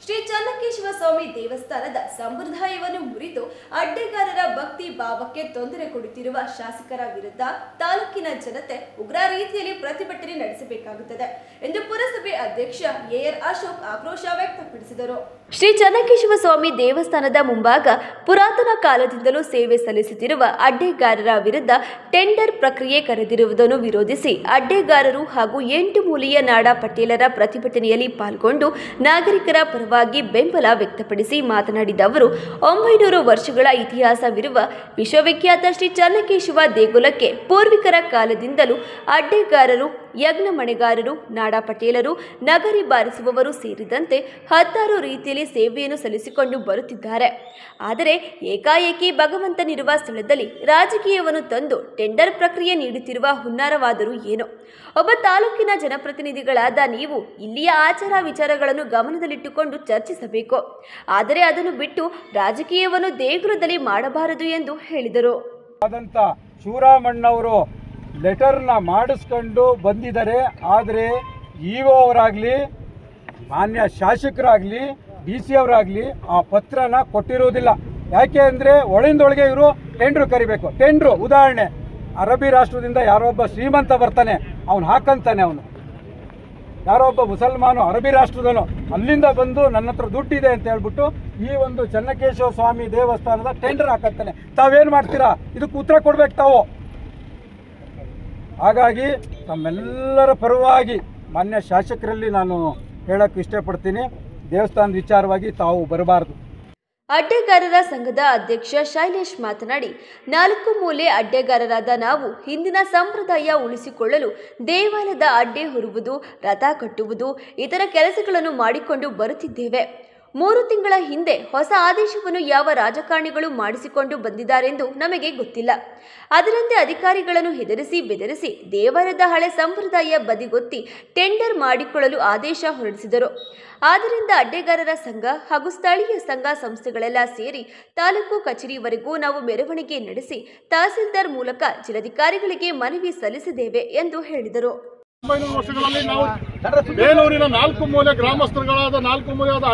ಶ್ರೀ ಚನ್ನಕೇಶವ ಸ್ವಾಮಿ ದೇವಸ್ಥಾನದ ಸಂಪ್ರದಾಯವನ್ನು ಮುರಿದು ಅಡ್ಡೆಗಾರರ ಭಕ್ತಿ ಭಾವಕ್ಕೆ ತೊಂದರೆ ಕೊಡುತ್ತಿರುವ ಶಾಸಕರ ವಿರುದ್ಧ ತಾಲೂಕಿನ ಜನತೆ ಉಗ್ರ ರೀತಿಯಲ್ಲಿ ಪ್ರತಿಭಟನೆ ನಡೆಸಬೇಕಾಗುತ್ತದೆ ಎಂದು ಪುರಸಭೆ ಅಧ್ಯಕ್ಷ ಎ.ಆರ್. ಅಶೋಕ್ ಆಕ್ರೋಶ ವ್ಯಕ್ತಪಡಿಸಿದರು. ಶ್ರೀ ಚನ್ನಕೇಶವ ಸ್ವಾಮಿ ದೇವಸ್ಥಾನದ ಮುಂಭಾಗ ಪುರಾತನ ಕಾಲದಿಂದಲೂ ಸೇವೆ ಸಲ್ಲಿಸುತ್ತಿರುವ ಅಡ್ಡೆಗಾರರ ವಿರುದ್ಧ ಟೆಂಡರ್ ಪ್ರಕ್ರಿಯೆ ಕರೆದಿರುವುದನ್ನು ವಿರೋಧಿಸಿ ಅಡ್ಡೆಗಾರರು ಹಾಗೂ 8 ಮೂಲೆಯ ನಾಡ ಪಟೇಲರ ಪ್ರತಿಭಟನೆಯಲ್ಲಿ ಪಾಲ್ಗೊಂಡು ನಾಗರಿಕರ ಪರವಾಗಿ ಬೆಂಬಲ ವ್ಯಕ್ತಪಡಿಸಿ ಮಾತನಾಡಿದ ಅವರು, 900 ವರ್ಷಗಳ ಇತಿಹಾಸವಿರುವ ವಿಶ್ವವಿಖ್ಯಾತ ಶ್ರೀ ಚನ್ನಕೇಶವ ದೇಗುಲಕ್ಕೆ ಪೂರ್ವಿಕರ ಕಾಲದಿಂದಲೂ ಅಡ್ಡೆಗಾರರು, ಯಜ್ಞ ಮಣೆಗಾರರು, ನಾಡ ಪಟೇಲರು, ನಗರಿ ಬಾರಿಸುವವರು ಸೇರಿದಂತೆ 16 ರೀತಿಯಲ್ಲಿ ಸೇವೆಯನ್ನು ಸಲ್ಲಿಸಿಕೊಂಡು ಬರುತ್ತಿದ್ದಾರೆ. ಆದರೆ ಏಕಾಏಕಿ ಭಗವಂತನಿರುವ ಸ್ಥಳದಲ್ಲಿ ರಾಜಕೀಯವನ್ನು ತಂದು ಟೆಂಡರ್ ಪ್ರಕ್ರಿಯೆ ನೀಡುತ್ತಿರುವ ಹುನ್ನಾರವಾದರೂ ಏನು? ಒಬ್ಬ ತಾಲೂಕಿನ ಜನಪ್ರತಿನಿಧಿಗಳಾದ ನೀವು ಇಲ್ಲಿಯ ಆಚಾರ ವಿಚಾರಗಳನ್ನು ಗಮನದಲ್ಲಿಟ್ಟುಕೊಂಡು ಚರ್ಚಿಸಬೇಕು. ಆದರೆ ಅದನ್ನು ಬಿಟ್ಟು ರಾಜಕೀಯವನ್ನು ದೇಗುಲದಲ್ಲಿ ಮಾಡಬಾರದು ಎಂದು ಹೇಳಿದರು. ಶಿವರಾಮಣ್ಣವರು ಲೆಟರ್ನ ಮಾಡಿಸ್ಕೊಂಡು ಬಂದಿದ್ದಾರೆ. ಆದರೆ ಇಒ ಅವರಾಗಲಿ, ಮಾನ್ಯ ಶಾಸಕರಾಗಲಿ, DC ಅವರಾಗಲಿ ಆ ಪತ್ರನ ಕೊಟ್ಟಿರುವುದಿಲ್ಲ. ಯಾಕೆ ಅಂದರೆ ಒಳಗಿಂದೊಳಗೆ ಇವರು ಟೆಂಡ್ರು ಕರಿಬೇಕು. ಟೆಂಡ್ರು ಉದಾಹರಣೆ, ಅರಬ್ಬಿ ರಾಷ್ಟ್ರದಿಂದ ಯಾರೊಬ್ಬ ಶ್ರೀಮಂತ ಬರ್ತಾನೆ, ಅವನು ಹಾಕಂತಾನೆ, ಅವನು ಯಾರೋ ಒಬ್ಬ ಮುಸಲ್ಮಾನು ಅರಬಿ ರಾಷ್ಟ್ರದನು ಅಲ್ಲಿಂದ ಬಂದು ನನ್ನ ಹತ್ರ ದುಡ್ಡಿದೆ ಅಂತ ಹೇಳ್ಬಿಟ್ಟು ಈ ಒಂದು ಚೆನ್ನಕೇಶವ ಸ್ವಾಮಿ ದೇವಸ್ಥಾನದ ಟೆಂಡರ್ ಹಾಕತ್ತಾನೆ. ತಾವೇನು ಮಾಡ್ತೀರಾ? ಇದಕ್ಕೆ ಉತ್ತರ ಕೊಡ್ಬೇಕು ತಾವು. ಹಾಗಾಗಿ ತಮ್ಮೆಲ್ಲರ ಪರವಾಗಿ ಮಾನ್ಯ ಶಾಸಕರಲ್ಲಿ ನಾನು ಹೇಳಕ್ಕೆ ಇಷ್ಟಪಡ್ತೀನಿ, ದೇವಸ್ಥಾನದ ವಿಚಾರವಾಗಿ ತಾವು ಬರಬಾರ್ದು. ಅಡ್ಡೆಗಾರರ ಸಂಘದ ಅಧ್ಯಕ್ಷ ಶೈಲೇಶ್ ಮಾತನಾಡಿ, 4 ಮೂಲೆ ಅಡ್ಡೆಗಾರರಾದ ನಾವು ಹಿಂದಿನ ಸಂಪ್ರದಾಯ ಉಳಿಸಿಕೊಳ್ಳಲು ದೇವಾಲಯದ ಅಡ್ಡೆ ಹೊರುವುದು, ರಥ ಕಟ್ಟುವುದು, ಇತರ ಕೆಲಸಗಳನ್ನು ಮಾಡಿಕೊಂಡು ಬರುತ್ತಿದ್ದೇವೆ. 3 ತಿಂಗಳ ಹಿಂದೆ ಹೊಸ ಆದೇಶವನ್ನು ಯಾವ ರಾಜಕಾರಣಿಗಳು ಮಾಡಿಸಿಕೊಂಡು ಬಂದಿದ್ದಾರೆಂದು ನಮಗೆ ಗೊತ್ತಿಲ್ಲ. ಅದರಂತೆ ಅಧಿಕಾರಿಗಳನ್ನು ಹೆದರಿಸಿ ಬೆದರಿಸಿ ದೇವಾಲಯದ ಹಳೆ ಸಂಪ್ರದಾಯ ಬದಿಗೊತ್ತಿ ಟೆಂಡರ್ ಮಾಡಿಕೊಳ್ಳಲು ಆದೇಶ ಹೊರಡಿಸಿದರು. ಆದ್ದರಿಂದ ಅಡ್ಡೆಗಾರರ ಸಂಘ ಹಾಗೂ ಸ್ಥಳೀಯ ಸಂಘ ಸಂಸ್ಥೆಗಳೆಲ್ಲ ಸೇರಿ ತಾಲೂಕು ಕಚೇರಿವರೆಗೂ ನಾವು ಮೆರವಣಿಗೆ ನಡೆಸಿ ತಹಸೀಲ್ದಾರ್ ಮೂಲಕ ಜಿಲ್ಲಾಧಿಕಾರಿಗಳಿಗೆ ಮನವಿ ಸಲ್ಲಿಸಿದ್ದೇವೆ ಎಂದು ಹೇಳಿದರು. 900 ವರ್ಷಗಳಲ್ಲಿ ನಾವು ಬೇಲೂರಿನ 4 ಮೂಲೆ ಗ್ರಾಮಸ್ಥರುಗಳಾದ 4 ಮೂಲೆಯಾದ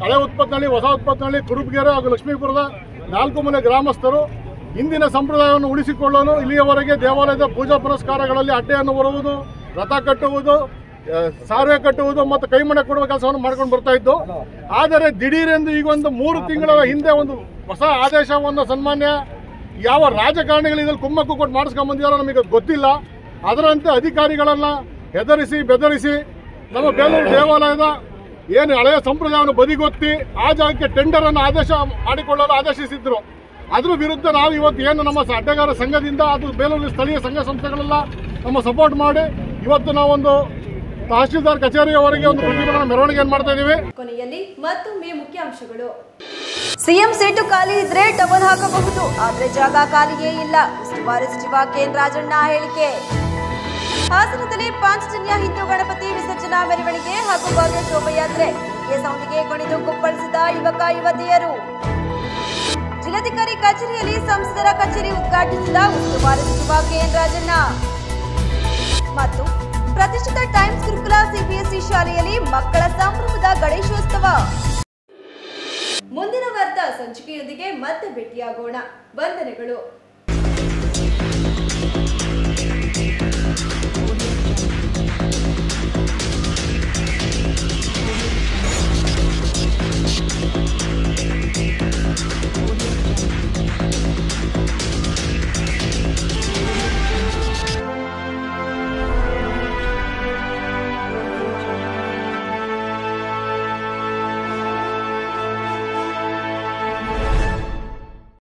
ಹಳೆ ಉತ್ಪತ್ನಹಳ್ಳಿ, ಹೊಸ ಉತ್ಪತ್ನಹಳ್ಳಿ, ಕುರುಬಗೆರೆ ಹಾಗೂ ಲಕ್ಷ್ಮೀಪುರದ 4 ಮೂಲೆ ಗ್ರಾಮಸ್ಥರು ಹಿಂದಿನ ಸಂಪ್ರದಾಯವನ್ನು ಉಳಿಸಿಕೊಳ್ಳಲು ಇಲ್ಲಿಯವರೆಗೆ ದೇವಾಲಯದ ಪೂಜಾ ಪುನಸ್ಕಾರಗಳಲ್ಲಿ ಅಡ್ಡೆಯನ್ನು ಹೊರುವುದು, ರಥ ಕಟ್ಟುವುದು, ಸಾರ್ವೆ ಕಟ್ಟುವುದು ಮತ್ತು ಕೈಮಣೆ ಕೊಡುವ ಕೆಲಸವನ್ನು ಮಾಡ್ಕೊಂಡು ಬರ್ತಾ ಇದ್ದು. ಆದರೆ ದಿಢೀರೆಂದು ಈಗ ಒಂದು 3 ತಿಂಗಳ ಹಿಂದೆ ಒಂದು ಹೊಸ ಆದೇಶವನ್ನು ಸನ್ಮಾನ್ಯ ಯಾವ ರಾಜಕಾರಣಿಗಳು ಇದರಲ್ಲಿ ಕುಮ್ಮಕ್ಕು ಕೊಟ್ಟು ಮಾಡಿಸ್ಕೊಂಡು ಬಂದಿದ್ದಾರೋ ನಮಗೆ ಗೊತ್ತಿಲ್ಲ. ಅದರಂತೆ ಅಧಿಕಾರಿಗಳನ್ನ ಹೆದರಿಸಿ ಬೆದರಿಸಿ ನಮ್ಮ ಬೇಲೂರು ದೇವಾಲಯದ ಏನು ಹಳೆಯ ಸಂಪ್ರದಾಯವನ್ನು ಬದಿಗೊತ್ತಿ ಆ ಜಾಗಕ್ಕೆ ಟೆಂಡರ್ ಅನ್ನು ಆದೇಶ ಮಾಡಿಕೊಳ್ಳಲು ಆದೇಶಿಸಿದ್ರು. ಅದ್ರ ವಿರುದ್ಧ ನಾವು ಇವತ್ತು ಏನು ನಮ್ಮ ಅಡ್ಡೆಗಾರ ಸಂಘದಿಂದ ಅದು ಬೇಲೂರು ಸ್ಥಳೀಯ ಸಂಘ ಸಂಸ್ಥೆಗಳೆಲ್ಲ ನಮ್ಮ ಸಪೋರ್ಟ್ ಮಾಡಿ ಇವತ್ತು ನಾವೊಂದು ತಹಶೀಲ್ದಾರ್ ಕಚೇರಿಯವರೆಗೆ ಒಂದು ಪ್ರತಿಭಟನಾ ಮೆರವಣಿಗೆ ಮಾಡ್ತಾ ಇದ್ದೀವಿ. ಕೊನೆಯಲ್ಲಿ ಮತ್ತೊಮ್ಮೆ ಮುಖ್ಯಾಂಶಗಳು. ಸಿಎಂ ಸೀಟು ಖಾಲಿ ಇದ್ರೆ ಟವಲ್ ಹಾಕಬಹುದು, ಆದ್ರೆ ಜಾಗ ಖಾಲಿಯೇ ಇಲ್ಲ. ಉಸ್ತುವಾರಿ ಸಚಿವ ಕೆಎನ್ ರಾಜಣ್ಣ ಹೇಳಿಕೆ. ಹಾಸನದಲ್ಲಿ ಪಾಂಚಜನ್ಯ ಹಿಂದೂ ಗಣಪತಿ ವಿಸರ್ಜನಾ ಮೆರವಣಿಗೆ ಹಾಗೂ ಭವ್ಯ ಶೋಭಾಯಾತ್ರೆ. ಸೌಂಡಿಗೆ ಕುಣಿದು ಕುಪ್ಪಳಿಸಿದ ಯುವಕ ಯುವತಿಯರು. ಜಿಲ್ಲಾಧಿಕಾರಿ ಕಚೇರಿಯಲ್ಲಿ ಸಂಸದರ ಕಚೇರಿ ಉದ್ಘಾಟಿಸಿದ ಉಸ್ತುವಾರಿ ಸಚಿವ ಕೆಎನ್ ರಾಜಣ್ಣ. ಮತ್ತು ಪ್ರತಿಷ್ಠಿತ ಟೈಮ್ಸ್ ಗುರುಕುಲ ಸಿಬಿಎಸ್ಇ ಶಾಲೆಯಲ್ಲಿ ಮಕ್ಕಳ ಸಂಭ್ರಮದ ಗಣೇಶೋತ್ಸವ. ಮುಂದಿನ ವಾರ್ತಾ ಸಂಚಿಕೆಯೊಂದಿಗೆ ಮತ್ತೆ ಭೇಟಿಯಾಗೋಣ. ವಂದನೆಗಳು.